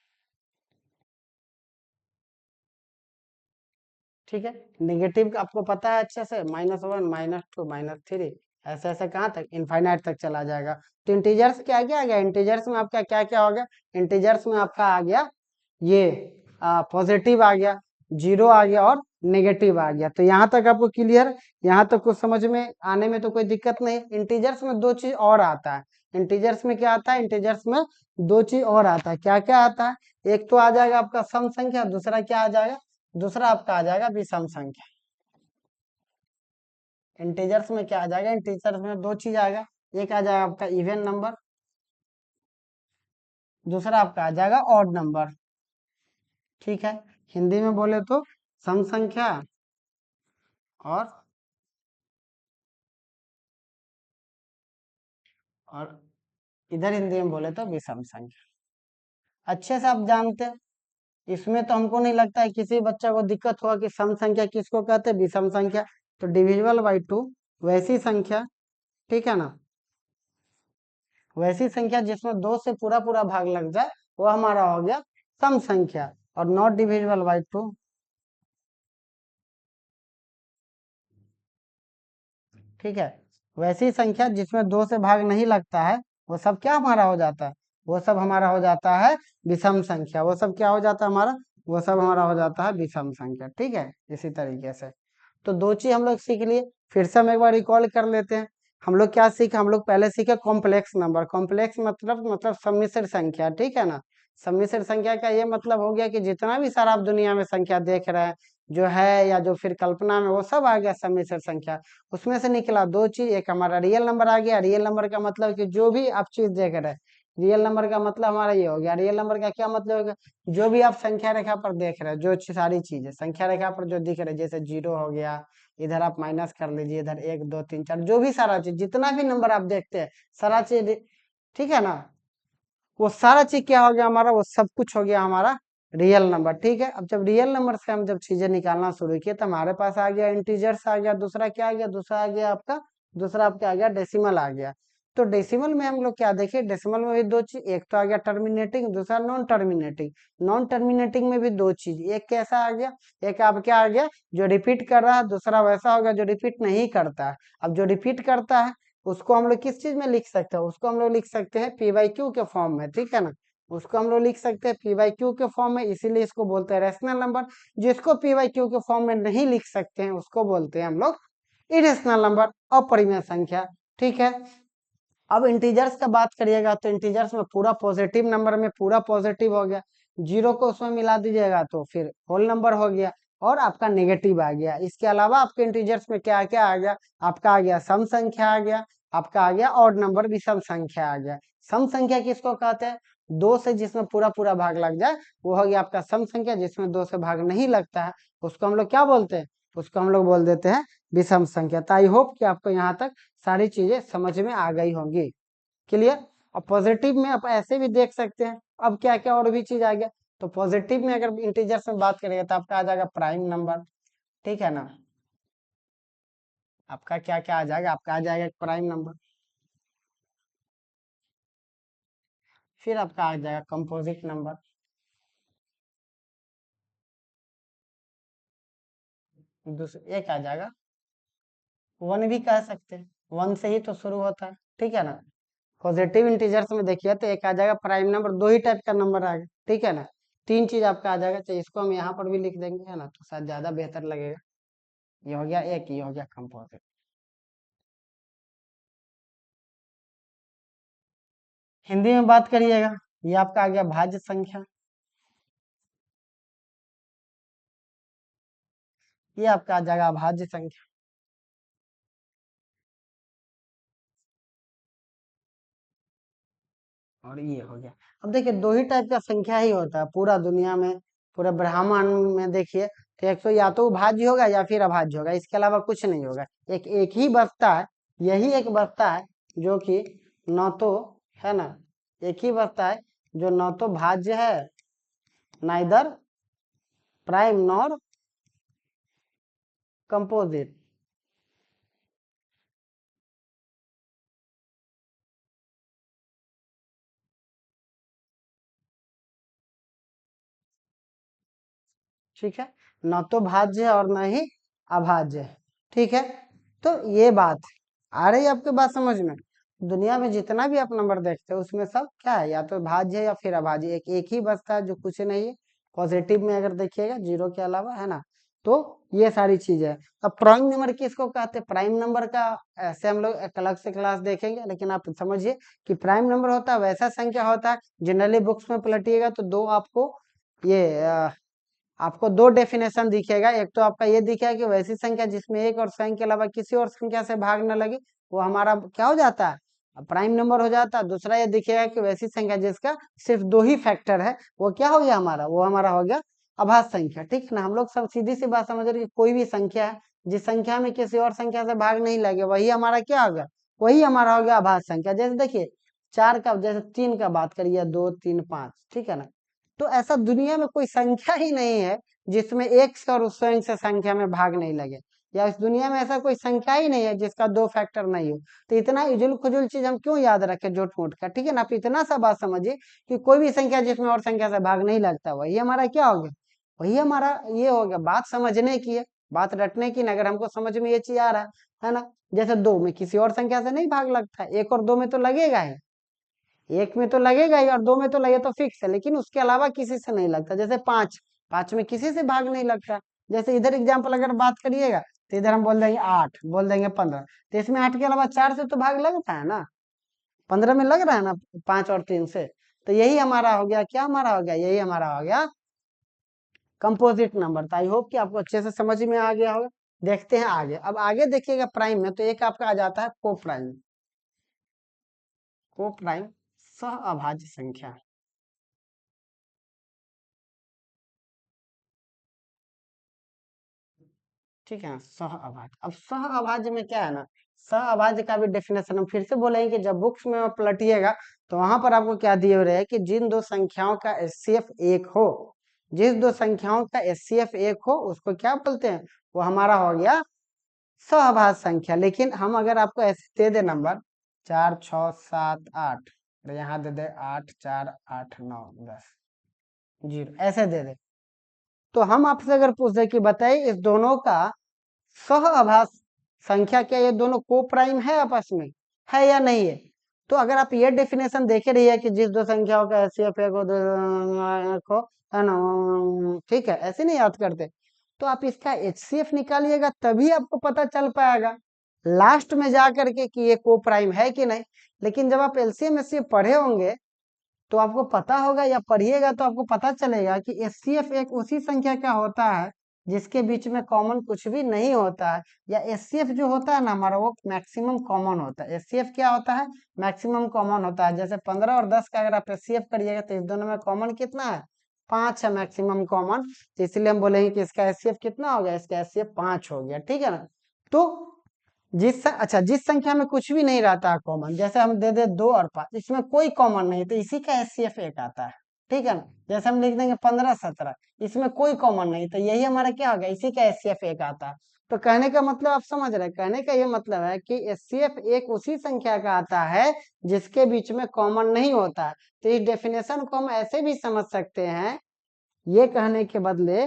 ठीक है। नेगेटिव का आपको पता है अच्छे से, -1 -2 -3, ऐसे ऐसे कहाँ तक, इनफाइनाइट तक चला जाएगा। तो इंटीजर्स क्या आ गया, इंटीजर्स में आपका क्या क्या हो गया, इंटीजर्स में आपका आ गया ये पॉजिटिव आ गया, जीरो आ गया, और नेगेटिव आ गया। तो यहाँ तक आपको क्लियर, यहाँ तक कुछ समझ में आने में तो कोई दिक्कत नहीं। इंटीजर्स में दो चीज और आता है, इंटीजर्स में क्या आता है, इंटीजर्स में दो चीज और आता है। क्या क्या आता है, एक तो आ जाएगा आपका सम संख्या, दूसरा क्या आ जाएगा, दूसरा आपका आ जाएगा विषम संख्या। इंटीजर्स में क्या आ जाएगा, इंटीजर्स में दो चीज आएगा, एक आ जाएगा आपका इवन नंबर, दूसरा आपका आ जाएगा ऑड नंबर, ठीक है। हिंदी में बोले तो सम संख्या, और और इधर हिंदी में बोले तो विषम संख्या। अच्छे से आप जानते हैं, इसमें तो हमको नहीं लगता है किसी बच्चा को दिक्कत होगा कि सम संख्या किसको कहते हैं, विषम संख्या। तो डिविजिबल बाई 2 वैसी संख्या, ठीक है ना, वैसी संख्या जिसमें 2 से पूरा पूरा भाग लग जाए वो हमारा हो गया सम संख्या, और नॉट डिविजिबल बाई 2, ठीक है। वैसी संख्या जिसमें 2 से भाग नहीं लगता है वो सब क्या हमारा हो जाता है, वो सब हमारा हो जाता है विषम संख्या। वो सब क्या हो जाता है हमारा, वो सब हमारा हो जाता है विषम संख्या, ठीक है। इसी तरीके से तो दो चीज हम लोग सीख लिए, फिर से हम एक बार रिकॉल कर लेते हैं। हम लोग क्या सीखे, हम लोग पहले सीखे कॉम्प्लेक्स नंबर। कॉम्प्लेक्स मतलब सम्मिश्र संख्या, ठीक है ना। सम्मिश्र संख्या का ये मतलब हो गया कि जितना भी सारा आप दुनिया में संख्या देख रहे हैं, जो है या जो फिर कल्पना में, वो सब आ गया सम्मिश्र संख्या। उसमें से निकला दो चीज, एक हमारा रियल नंबर आ गया। रियल नंबर का मतलब कि जो भी आप चीज देख रहे हैं, रियल नंबर का मतलब हमारा ये हो गया। रियल नंबर का क्या मतलब होगा, जो भी आप संख्या रेखा पर देख रहे हैं, जो सारी चीजें संख्या रेखा पर जो दिख रहे हैं, जैसे जीरो हो गया, इधर आप माइनस कर लीजिए, इधर 1 2 3 4, जो भी सारा चीज जितना भी नंबर आप देखते हैं, सारा चीज, ठीक है ना, वो सारा चीज क्या हो गया हमारा, वो सब कुछ हो गया हमारा रियल नंबर। ठीक है, अब जब रियल नंबर से हम जब चीजें निकालना शुरू किए तो हमारे पास आ गया इंटीजर्स आ गया, दूसरा क्या आ गया, दूसरा आ गया आपका, दूसरा आपका आ गया डेसिमल आ गया। तो डेसिमल में हम लोग क्या देखे, डेसिमल में भी दो चीज, एक तो आ गया टर्मिनेटिंग, दूसरा नॉन टर्मिनेटिंग। नॉन टर्मिनेटिंग में भी दो चीज, एक कैसा आ गया, एक आप क्या आ गया जो रिपीट कर रहा है, दूसरा वैसा होगा जो रिपीट नहीं करता है। अब जो रिपीट करता है उसको हम लोग किस चीज में लिख सकते हैं, उसको हम लोग लिख सकते हैं पी बाई क्यू के फॉर्म में, ठीक है ना। उसको हम लोग लिख सकते हैं पी बाई क्यू के फॉर्म में, इसीलिए इसको बोलते हैं रेशनल नंबर। जिसको पी बाई क्यू के फॉर्म में नहीं लिख सकते हैं उसको बोलते हैं हम लोग इरेशनल नंबर, अपरिमेय संख्या। ठीक है, अब इंटीजर्स का बात करिएगा तो इंटीजर्स में पूरा पॉजिटिव नंबर में पूरा पॉजिटिव हो गया, जीरो को उसमें मिला दीजिएगा तो फिर होल नंबर हो गया, और आपका नेगेटिव आ गया। इसके अलावा आपके इंटीजर्स में क्या क्या आ गया, आपका आ गया सम संख्या आ गया, आपका आ गया ऑड नंबर विषम संख्या आ गया। सम संख्या किसको कहते हैं, दो से जिसमें पूरा पूरा भाग लग जाए वो हो गया आपका सम संख्या, जिसमें दो से भाग नहीं लगता है उसको हम लोग क्या बोलते हैं, उसको हम लोग बोल देते हैं विषम संख्या। तो आई होप कि आपको यहाँ तक सारी चीजें समझ में आ गई होंगी। क्लियर। और पॉजिटिव में आप ऐसे भी देख सकते हैं, अब क्या क्या और भी चीज आ गया। तो पॉजिटिव में अगर इंटीजर्स में बात करेंगे तो आपका आ जाएगा प्राइम नंबर, ठीक है ना। आपका क्या क्या आ जाएगा, आपका आ जाएगा प्राइम नंबर, फिर आपका आ जाएगा कंपोजिट नंबर, दूसरा एक आ जाएगा वन भी कह सकते हैं, वन से ही तो शुरू होता है, ठीक है ना। पॉजिटिव इंटीजर्स में देखिए तो एक आ जाएगा प्राइम नंबर, दो ही टाइप का नंबर आ गया, ठीक है ना। तीन चीज आपका आ जाएगा, तो इसको हम यहाँ पर भी लिख देंगे, है ना, तो शायद ज्यादा बेहतर लगेगा। ये हो गया एक, ये हो गया कंपोजिट। हिंदी में बात करिएगा, ये आपका आ गया भाज्य संख्या, ये आपका आ जाएगा अभाज्य संख्या, और ये हो गया। अब देखिए दो ही टाइप का संख्या ही होता है पूरा दुनिया में, पूरा ब्रह्मांड में देखिए, तो एक तो या तो भाज्य होगा या फिर अभाज्य होगा, इसके अलावा कुछ नहीं होगा। एक एक ही बचता है, यही एक बचता है जो कि न तो, है ना, एक ही बचता है जो न तो भाज्य है, नाइदर प्राइम नॉर कंपोजिट। ठीक है, न तो भाज्य है और न ही अभाज्य है, ठीक है। तो ये बात आ रही है आपके बात समझ में। दुनिया में जितना भी आप नंबर देखते हो उसमें सब क्या है, या तो भाज्य है या फिर अभाज्य, एक ही बचता है जो कुछ नहीं है। पॉजिटिव में अगर देखिएगा जीरो के अलावा, है ना। तो ये सारी चीजें है। अब प्राइम नंबर किसको कहते हैं, प्राइम नंबर का ऐसे हम लोग एक अलग से क्लास देखेंगे, लेकिन आप समझिए कि प्राइम नंबर होता है वैसा संख्या होता है, जनरली बुक्स में पलटिएगा तो दो आपको ये आपको दो डेफिनेशन दिखेगा। एक तो आपका ये दिखेगा कि वैसी संख्या जिसमें एक और संख्या के अलावा किसी और संख्या से भाग न लगे वो हमारा क्या हो जाता है, प्राइम नंबर हो जाता है। दूसरा ये दिखेगा कि वैसी संख्या जिसका सिर्फ दो ही फैक्टर है वो क्या हो गया हमारा, वो हमारा हो गया अभाज्य संख्या, ठीक है ना। हम लोग सब सीधी सी बात समझ रहे हैं, कोई भी संख्या है जिस संख्या में किसी और संख्या से भाग नहीं लगे वही हमारा क्या होगा, वही हमारा हो गया अभाज्य संख्या। जैसे देखिए चार का, जैसे तीन का बात करिए, दो तीन पांच, ठीक है ना। तो ऐसा दुनिया में कोई संख्या ही नहीं है जिसमें एक से और उस स्वयं से संख्या में भाग नहीं लगे, या इस दुनिया में ऐसा कोई संख्या ही नहीं है जिसका दो फैक्टर नहीं हो। तो इतना इजुल खुजुल चीज हम क्यों याद रखें जोट मोट का, ठीक है ना। आप इतना सा बात समझिए कि कोई भी संख्या जिसमें और संख्या से भाग नहीं लगता वही हमारा क्या हो गया, वही हमारा ये हो गया। बात समझने की है, बात रटने की, अगर हमको समझ में ये चीज आ रहा है ना। जैसे दो में किसी और संख्या से नहीं भाग लगता है, एक और दो में तो लगेगा ही, एक में तो लगेगा ही और दो में तो लगे तो फिक्स है, लेकिन उसके अलावा किसी से नहीं लगता। जैसे पांच, पांच में किसी से भाग नहीं लगता। जैसे इधर एग्जाम्पल अगर बात करिएगा तो इधर हम बोल देंगे आठ, बोल देंगे पंद्रह, तो इसमें आठ के अलावा चार से तो भाग लगता है ना, पंद्रह में लग रहा है ना, पांच और तीन से। तो यही हमारा हो गया, क्या हमारा हो गया, यही हमारा हो गया कंपोजिट नंबर। तो आई होप कि आपको अच्छे से समझ में आ गया होगा। देखते हैं आगे, अब आगे देखिएगा प्राइम में तो एक आपका आ जाता है को प्राइम, को प्राइम सह अभाज्य संख्या, ठीक है ना। सह अभाज्य, अब सह अभाज्य में क्या है ना, सह अभाज्य का भी डेफिनेशन हम फिर से बोलेंगे कि जब बुक्स में आप पलटिएगा तो वहां पर आपको क्या दिए हुए है कि जिन दो संख्याओं का एचसीएफ एक हो, जिस दो संख्याओं का एचसीएफ एक हो उसको क्या बोलते हैं, वो हमारा हो गया सहभाज्य संख्या। लेकिन हम अगर आपको ऐसे दे दे नंबर 4 6 7 8, यहाँ दे दे 8 4 8 9 10 0 ऐसे दे दे, तो हम आपसे अगर पूछे कि बताइए इस दोनों का सहअभाज्य संख्या क्या ये दोनों को प्राइम है आपस में, है या नहीं है। तो अगर आप ये डेफिनेशन देखे रही है कि जिस दो संख्याओं का एचसीएफ एक हो है ना, ठीक है, ऐसे नहीं याद करते, तो आप इसका एचसीएफ निकालिएगा तभी आपको पता चल पाएगा लास्ट में जा करके कि ये को प्राइम है कि नहीं। लेकिन जब आप एलसीएम एचसीएफ पढ़े होंगे तो आपको पता होगा, या पढ़िएगा तो आपको पता चलेगा कि एचसीएफ एक उसी संख्या का होता है जिसके बीच में कॉमन कुछ भी नहीं होता है, या एचसीएफ जो होता है ना हमारा वो मैक्सिमम कॉमन होता है। एचसीएफ क्या होता है, मैक्सिमम कॉमन होता है। जैसे 15 और 10 का अगर आप एचसीएफ करिएगा तो इस दोनों में कॉमन कितना है, 5 है मैक्सिमम कॉमन, तो इसलिए हम बोलेंगे कि इसका एचसीएफ कितना हो गया, इसका एचसीएफ 5 हो गया, ठीक है ना। तो जिस संख्या में कुछ भी नहीं रहता है कॉमन, जैसे हम दे दे 2 और 5, इसमें कोई कॉमन नहीं, तो इसी का एचसीएफ एक आता है, ठीक है ना। जैसे हम लिख देंगे 15 17, इसमें कोई कॉमन नहीं, तो यही हमारा क्या होगा, इसी का एचसीएफ एक आता है। तो कहने का मतलब आप समझ रहे हैं, कहने का ये मतलब है कि एचसीएफ एक उसी संख्या का आता है जिसके बीच में कॉमन नहीं होता है। तो इस डेफिनेशन को हम ऐसे भी समझ सकते हैं, ये कहने के बदले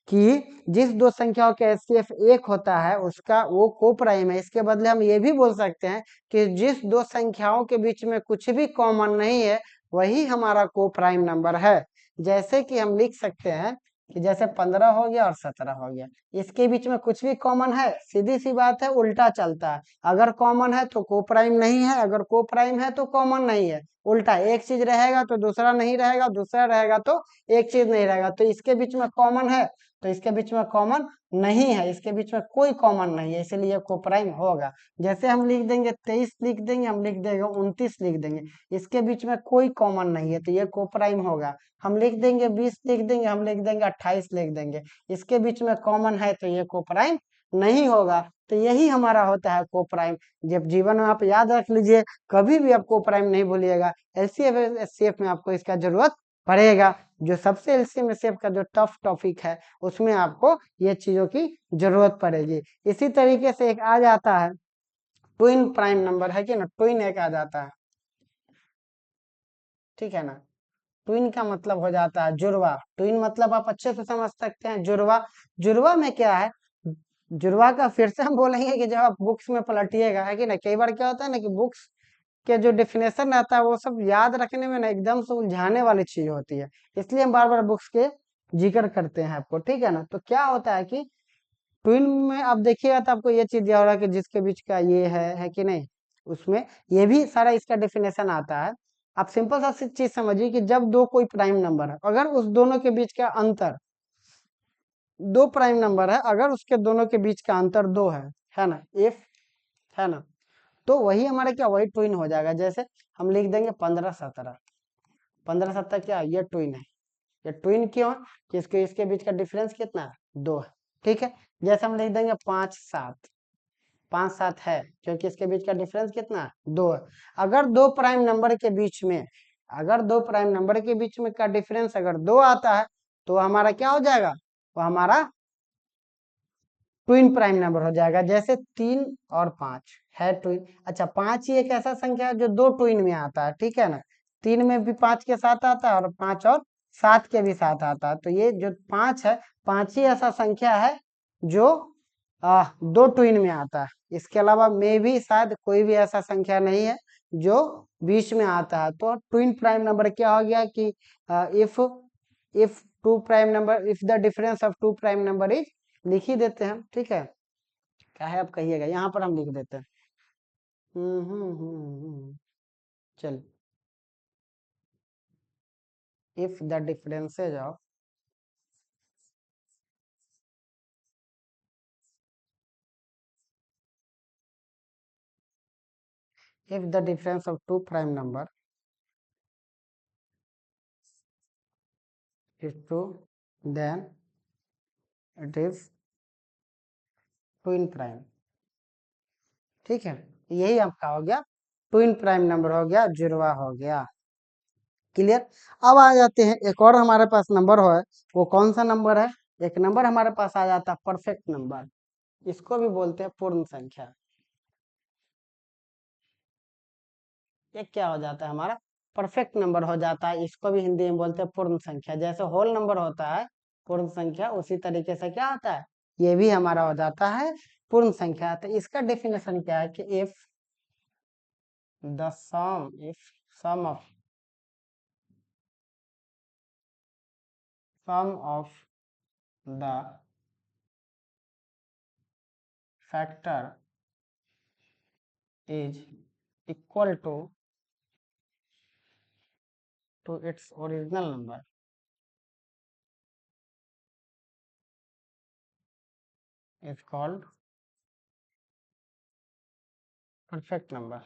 कि जिस दो संख्याओं का एचसीएफ एक होता है उसका वो को प्राइम है, इसके बदले हम ये भी बोल सकते हैं कि जिस दो संख्याओं के बीच में कुछ भी कॉमन नहीं है वही हमारा को प्राइम नंबर है। जैसे कि हम लिख सकते हैं कि जैसे 15 हो गया और 17 हो गया, इसके बीच में कुछ भी कॉमन है, सीधी सी बात है, उल्टा चलता है। अगर कॉमन है तो को प्राइम नहीं है, अगर को प्राइम है तो कॉमन नहीं है। उल्टा एक चीज रहेगा तो दूसरा नहीं रहेगा, दूसरा रहेगा तो एक चीज नहीं रहेगा। तो इसके बीच में कॉमन है तो इसके बीच में कॉमन नहीं है, इसके बीच में कोई कॉमन नहीं है, इसलिए को प्राइम होगा। जैसे हम लिख देंगे 23 लिख देंगे, हम लिख देंगे 29 लिख देंगे, इसके बीच में कोई कॉमन नहीं है तो ये को प्राइम होगा। हम लिख देंगे 20 लिख देंगे, हम लिख देंगे 28 लिख देंगे, इसके बीच में कॉमन है तो ये को प्राइम नहीं होगा। तो यही हमारा होता है को प्राइम। जब जीवन में आप याद रख लीजिए, कभी भी आप को प्राइम नहीं भूलिएगा, एलसीएफ एचसीएफ में आपको इसका जरूरत पड़ेगा। जो सबसे एलसीएम एचसीएफ का जो टफ टॉपिक है उसमें आपको ये चीजों की जरूरत पड़ेगी। इसी तरीके से एक आ जाता है ट्विन प्राइम नंबर, है कि ना, ट्विन एक आ जाता है, ठीक है ना। ट्विन का मतलब हो जाता है जुड़वा। ट्विन मतलब आप अच्छे से समझ सकते हैं, जुड़वा। जुड़वा में क्या है, जुड़वा का फिर से हम बोलेंगे कि जब आप बुक्स में पलटिएगा, है कि ना, कई बार क्या होता है ना कि बुक्स के जो डिफिनेशन रहता है वो सब याद रखने में ना एकदम से उलझाने वाली चीज होती है, इसलिए हम बार बार बुक्स के जिक्र करते हैं आपको, ठीक है ना। तो क्या होता है कि ट्विन में आप देखिएगा तो आपको ये चीज याद हो रहा है कि जिसके बीच का ये है कि नहीं, उसमें ये भी सारा इसका डेफिनेशन आता है। आप सिंपल सा चीज समझिए कि जब दो कोई प्राइम नंबर है, अगर उस दोनों के बीच का अंतर, दो प्राइम नंबर है अगर उसके दोनों के बीच का अंतर 2 है ना, इफ, है ना, तो वही हमारा क्या, वही ट्विन हो जाएगा। जैसे हम लिख देंगे 15 17, 15 17 क्या, ये ट्विन है। ये ट्विन क्यों है कि इसके इसके बीच का डिफरेंस कितना है, 2 है, ठीक है। जैसे हम लिख देंगे 5 7, 5 7 है क्योंकि इसके बीच का डिफरेंस कितना है, 2 है। अगर दो प्राइम नंबर के बीच में, अगर दो प्राइम नंबर के बीच में का डिफरेंस अगर 2 आता है तो हमारा क्या हो जाएगा, वो हमारा ट्विन प्राइम नंबर हो जाएगा। जैसे 3 और 5 है ट्विन। अच्छा, 5 ही एक ऐसा संख्या है जो दो ट्विन में आता है, ठीक है ना। 3 में भी 5 के साथ आता है और 5 और 7 के भी साथ आता है। तो ये जो 5 है, 5 ही ऐसा संख्या है जो दो ट्विन में आता है। इसके अलावा में भी शायद कोई भी ऐसा संख्या नहीं है जो बीच में आता है। तो ट्विन प्राइम नंबर क्या हो गया कि if if two prime number, if the difference of two prime number is, लिख ही देते हैं, ठीक है, क्या है आप कहिएगा, यहाँ पर हम लिख देते हैं। चल, if the differences of if the difference of two prime number is true, then it is twin prime, ठीक है। यही आपका हो गया ट्विन प्राइम नंबर, हो गया जुड़वा हो गया। क्लियर। अब आ जाते हैं एक और हमारे पास नंबर हो है, वो कौन सा नंबर है, एक नंबर हमारे पास आ जाता है परफेक्ट नंबर, इसको भी बोलते हैं पूर्ण संख्या। ये क्या हो जाता है हमारा परफेक्ट नंबर हो जाता है, इसको भी हिंदी में बोलते हैं पूर्ण संख्या। जैसे होल नंबर होता है पूर्ण संख्या, उसी तरीके से क्या होता है, ये भी हमारा हो जाता है पूर्ण संख्या। तो इसका डेफिनेशन क्या है कि if the sum of the factor is equal to its original number is called perfect number.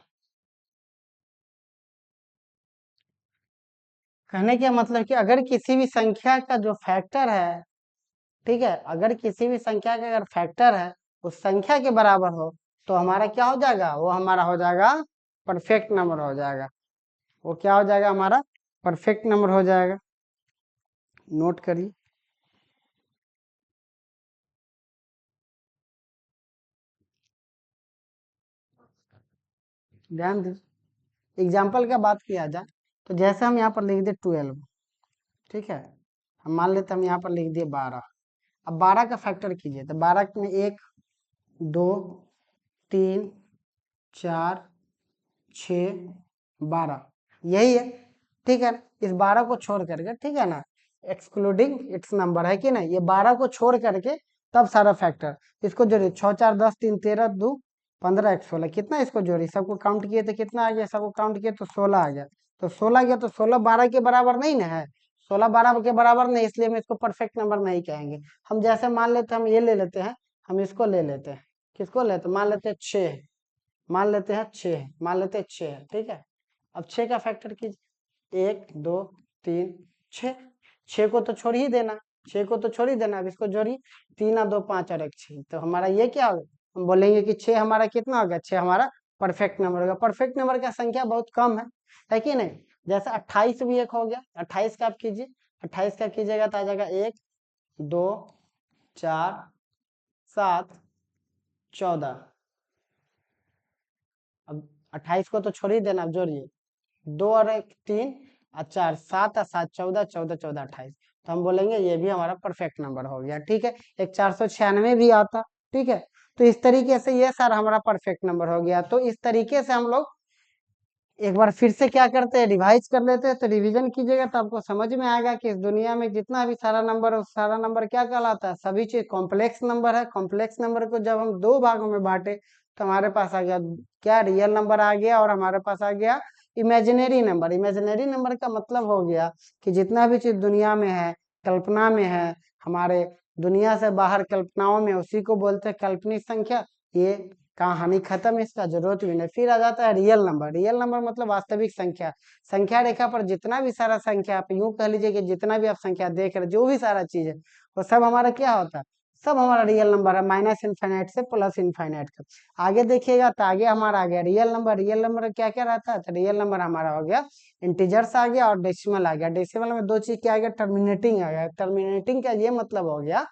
कहने का मतलब कि अगर किसी भी संख्या का जो फैक्टर है, ठीक है, अगर किसी भी संख्या का अगर फैक्टर है उस संख्या के बराबर हो तो हमारा क्या हो जाएगा, वो हमारा हो जाएगा परफेक्ट नंबर हो जाएगा। वो क्या हो जाएगा, हमारा परफेक्ट नंबर हो जाएगा। नोट करिए, ध्यान दीजिए। एग्जाम्पल का बात किया जाए तो जैसे हम यहाँ पर लिख दे 12, ठीक है, हम मान लेते हम यहाँ पर लिख दिए 12। अब 12 का फैक्टर कीजिए तो 12 में 1 2 3 4 6 12 यही है, ठीक है। इस 12 को छोड़ करके, ठीक है ना, एक्सक्लूडिंग इट्स नंबर है कि नहीं, ये 12 को छोड़ करके तब सारा फैक्टर, इसको जोड़िए 6 4 10 3 13 2 15 1 16, कितना इसको जोड़ी, सबको काउंट किए तो कितना आ गया, सबको काउंट किए तो 16 आ गया। तो 16 गया तो 16 12 के बराबर नहीं ना है, 16 12 के बराबर नहीं, इसलिए हम इसको परफेक्ट नंबर नहीं कहेंगे। हम जैसे मान लेते हैं, हम ये ले लेते हैं, हम इसको ले लेते हैं, किसको लेते हैं, मान लेते हैं 6, मान लेते हैं 6, मान लेते हैं 6, ठीक है। अब 6 का फैक्टर कीजिए, 1 2 3 6, 6 को तो छोड़ ही देना, 6 को तो छोड़ ही देना। अब इसको जोड़ी, 3 और 2 5 और 1 6, तो हमारा ये क्या होगा, हम बोलेंगे कि 6 हमारा कितना होगा, 6 हमारा परफेक्ट नंबर होगा। परफेक्ट नंबर का संख्या बहुत कम है कि नहीं। जैसे 28 भी एक हो गया, 28 का आप कीजिए, 28 का कीजिएगा तो आ जाएगा 1 2 4 7 14। अब 28 को तो छोड़ ही देना, अब जोड़िए, 2 और 1 3 और 4 7 और 7 14 14 14 28, तो हम बोलेंगे ये भी हमारा परफेक्ट नंबर हो गया, ठीक है। एक 496 भी आता, ठीक है। तो इस तरीके से ये सारा हमारा परफेक्ट नंबर हो गया। तो इस तरीके से हम लोग एक बार फिर से क्या करते हैं, रिवाइज कर लेते हैं। तो रिवीजन कीजिएगा तो आपको समझ में आएगा कि इस दुनिया में जितना भी सारा नंबर है, सारा नंबर क्या कहलाता है, सभी चीज कॉम्प्लेक्स नंबर है। कॉम्प्लेक्स नंबर को जब हम दो भागों में बांटे तो हमारे पास आ गया क्या, रियल नंबर आ गया, और हमारे पास आ गया इमेजिनरी नंबर। इमेजिनरी नंबर का मतलब हो गया कि जितना भी चीज दुनिया में है, कल्पना में है, हमारे दुनिया से बाहर कल्पनाओं में, उसी को बोलते हैं काल्पनिक संख्या। ये कहानी खत्म, इसका जरूरत भी नहीं। फिर आ जाता है रियल नंबर। रियल नंबर मतलब वास्तविक संख्या। संख्या रेखा पर जितना भी सारा संख्या, आप यूं कह लीजिए कि जितना भी आप संख्या देख रहे, जो भी सारा चीज है, वो सब हमारा क्या होता है, सब हमारा रियल नंबर है, माइनस इनफाइनाइट से प्लस इनफाइनाइट का। आगे देखिएगा तो आगे हमारा आ गया रियल नंबर। रियल नंबर क्या क्या रहता है, तो रियल नंबर हमारा हो गया इंटीजर्स आ गया और डेसिमल आ गया। डेसिमल में दो चीज क्या आ गया, टर्मिनेटिंग आ गया। टर्मिनेटिंग का ये मतलब हो गया,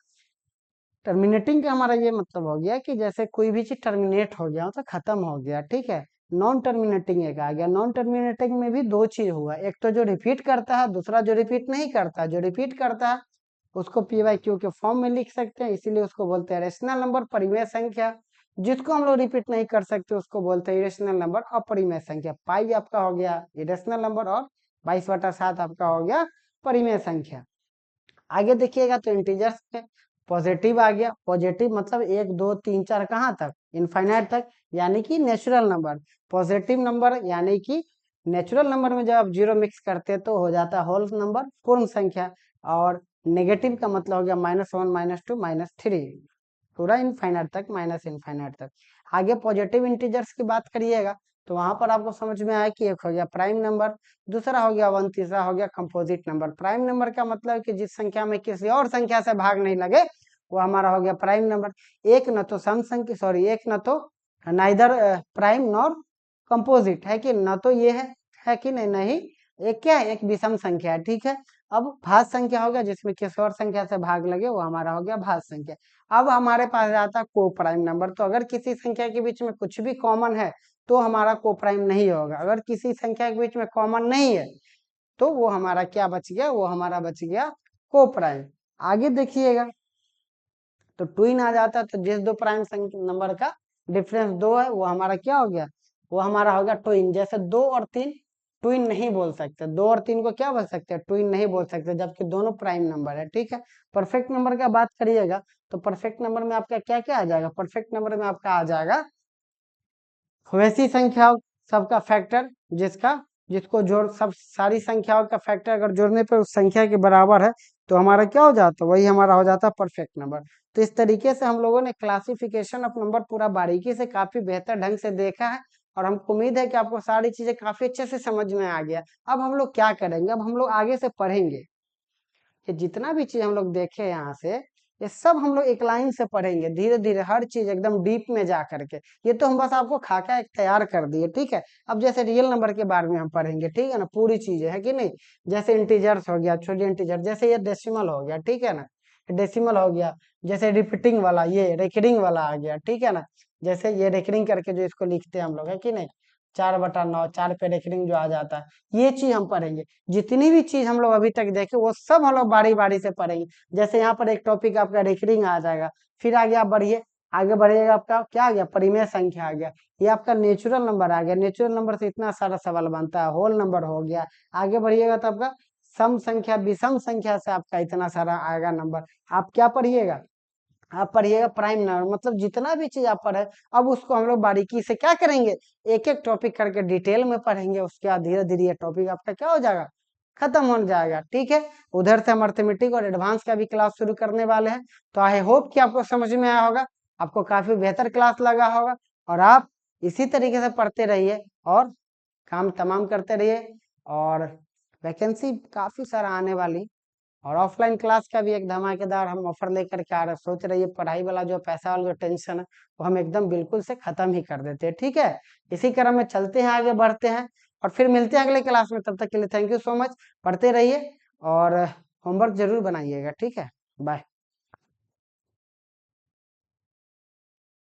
टर्मिनेटिंग का हमारा ये मतलब हो गया कि जैसे कोई भी चीज टर्मिनेट हो गया, मतलब खत्म हो गया, ठीक है। नॉन टर्मिनेटिंग एक आ गया। नॉन टर्मिनेटिंग में भी दो चीज हुआ, एक तो जो रिपीट करता है, दूसरा जो रिपीट नहीं करता। जो रिपीट करता है उसको पी वाई क्यू के फॉर्म में लिख सकते हैं, इसीलिए उसको बोलते हैं रेशनल नंबर, परिमेय संख्या। जिसको हम लोग रिपीट नहीं कर सकते उसको बोलते हैं इरेशनल नंबर, अपरिमेय संख्या। पाई आपका हो गया इरेशनल नंबर और 22/7 आपका हो गया परिमेय संख्या। आगे देखिएगा तो इंटीजर्स में पॉजिटिव आ गया। पॉजिटिव मतलब 1 2 3 4 कहाँ तक, इनफाइनाइट तक, यानी कि नेचुरल नंबर। पॉजिटिव नंबर यानी कि नेचुरल नंबर में जब आप जीरो मिक्स करते हैं तो हो जाता है होल नंबर, पूर्ण संख्या। और नेगेटिव का मतलब हो गया -1 -2 -3, पूरा इनफाइनाइट तक, माइनस इनफाइनाइट तक। आगे पॉजिटिव इंटीजर्स की बात करिएगा तो वहां पर आपको समझ में आया कि एक हो गया प्राइम नंबर, दूसरा हो गया वन, तीसरा हो गया कंपोजिट नंबर। प्राइम नंबर का मतलब कि जिस संख्या में किसी और संख्या से भाग नहीं लगे वो हमारा हो गया प्राइम नंबर। एक न तो सम संख्या, सॉरी, एक न तो नाइदर प्राइम नॉर कंपोजिट है कि न तो ये है कि नहीं, नहीं एक क्या है, एक विषम संख्या है, ठीक है। अब भाज्य संख्या हो गया जिसमें किसी और संख्या से भाग लगे, वो हमारा हो गया भाज्य संख्या। अब हमारे पास आता है को प्राइम नंबर। तो अगर किसी संख्या के बीच में कुछ भी कॉमन है तो हमारा को प्राइम नहीं होगा। अगर किसी संख्या के बीच में कॉमन नहीं है तो वो हमारा क्या बच गया, वो हमारा बच गया को प्राइम। आगे देखिएगा, तो ट्विन आ जाता है, तो जिस दो प्राइम नंबर का डिफरेंस 2 है वो हमारा क्या हो गया, वो हमारा हो गया ट्विन। जैसे 2 और 3 ट्विन नहीं बोल सकते, 2 और 3 को क्या बोल सकते हैं, ट्विन नहीं बोल सकते, जबकि दोनों प्राइम नंबर है, ठीक है। परफेक्ट नंबर का बात करिएगा तो परफेक्ट नंबर में आपका क्या क्या आ जाएगा, परफेक्ट नंबर में आपका आ जाएगा वैसी संख्याओं सबका फैक्टर जिसका जिसको जोड़ सब सारी संख्याओं का फैक्टर अगर जोड़ने पर उस संख्या के बराबर है तो हमारा क्या हो जाता है, वही हमारा हो जाता है परफेक्ट नंबर। तो इस तरीके से हम लोगों ने क्लासिफिकेशन ऑफ नंबर पूरा बारीकी से काफी बेहतर ढंग से देखा है, और हमको उम्मीद है कि आपको सारी चीजें काफी अच्छे से समझ में आ गया। अब हम लोग क्या करेंगे, अब हम लोग आगे से पढ़ेंगे कि जितना भी चीज हम लोग देखे यहाँ से, ये सब हम लोग एक लाइन से पढ़ेंगे धीरे धीरे, हर चीज एकदम डीप में जा करके। ये तो हम बस आपको खाका एक तैयार कर दिए, ठीक है। अब जैसे रियल नंबर के बारे में हम पढ़ेंगे, ठीक है ना, पूरी चीजें है कि नहीं। जैसे इंटीजर्स हो गया, छोटे इंटीजर, जैसे ये डेसिमल हो गया, ठीक है ना, डेसिमल हो गया। जैसे रिपीटिंग वाला, ये रेकरिंग वाला आ गया, ठीक है ना। जैसे ये रेकरिंग करके जो इसको लिखते हैं हम लोग, है कि नहीं, 4/9, 4 पे रेकरिंग जो आ जाता है, ये चीज हम पढ़ेंगे। जितनी भी चीज हम लोग अभी तक देखे वो सब हम लोग बारी बारी से पढ़ेंगे। जैसे यहाँ पर एक टॉपिक आपका रेकरिंग आ जाएगा, फिर आगे आप बढ़िए, आगे बढ़िएगा, आपका क्या आ गया, परिमेय संख्या आ गया, ये आपका नेचुरल नंबर आ गया। नेचुरल नंबर से इतना सारा सवाल बनता है, होल नंबर हो गया। आगे बढ़िएगा तो आपका सम संख्या, विषम संख्या से आपका इतना सारा आएगा नंबर। आप क्या पढ़िएगा, आप पढ़िएगा प्राइम नंबर, मतलब जितना भी चीज आप पढ़े अब उसको हम लोग बारीकी से क्या करेंगे, एक एक टॉपिक करके डिटेल में पढ़ेंगे। उसके बाद धीरे धीरे ये टॉपिक आपका क्या हो जाएगा, खत्म हो जाएगा, ठीक है। उधर से हम अर्थमेटिक और एडवांस का भी क्लास शुरू करने वाले हैं। तो आई होप कि आपको समझ में आया होगा, आपको काफी बेहतर क्लास लगा होगा, और आप इसी तरीके से पढ़ते रहिए और काम तमाम करते रहिए। और वैकेंसी काफी सारा आने वाली, और ऑफलाइन क्लास का भी एक धमाकेदार हम ऑफर लेकर के आ रहे, सोच रहे पढ़ाई वाला जो पैसा वाला जो टेंशन है वो हम एकदम बिल्कुल से खत्म ही कर देते हैं, ठीक है। इसी क्रम में चलते हैं, आगे बढ़ते हैं, और फिर मिलते हैं अगले क्लास में। तब तक के लिए थैंक यू सो मच, पढ़ते रहिए और होमवर्क जरूर बनाइएगा, ठीक है। बाय।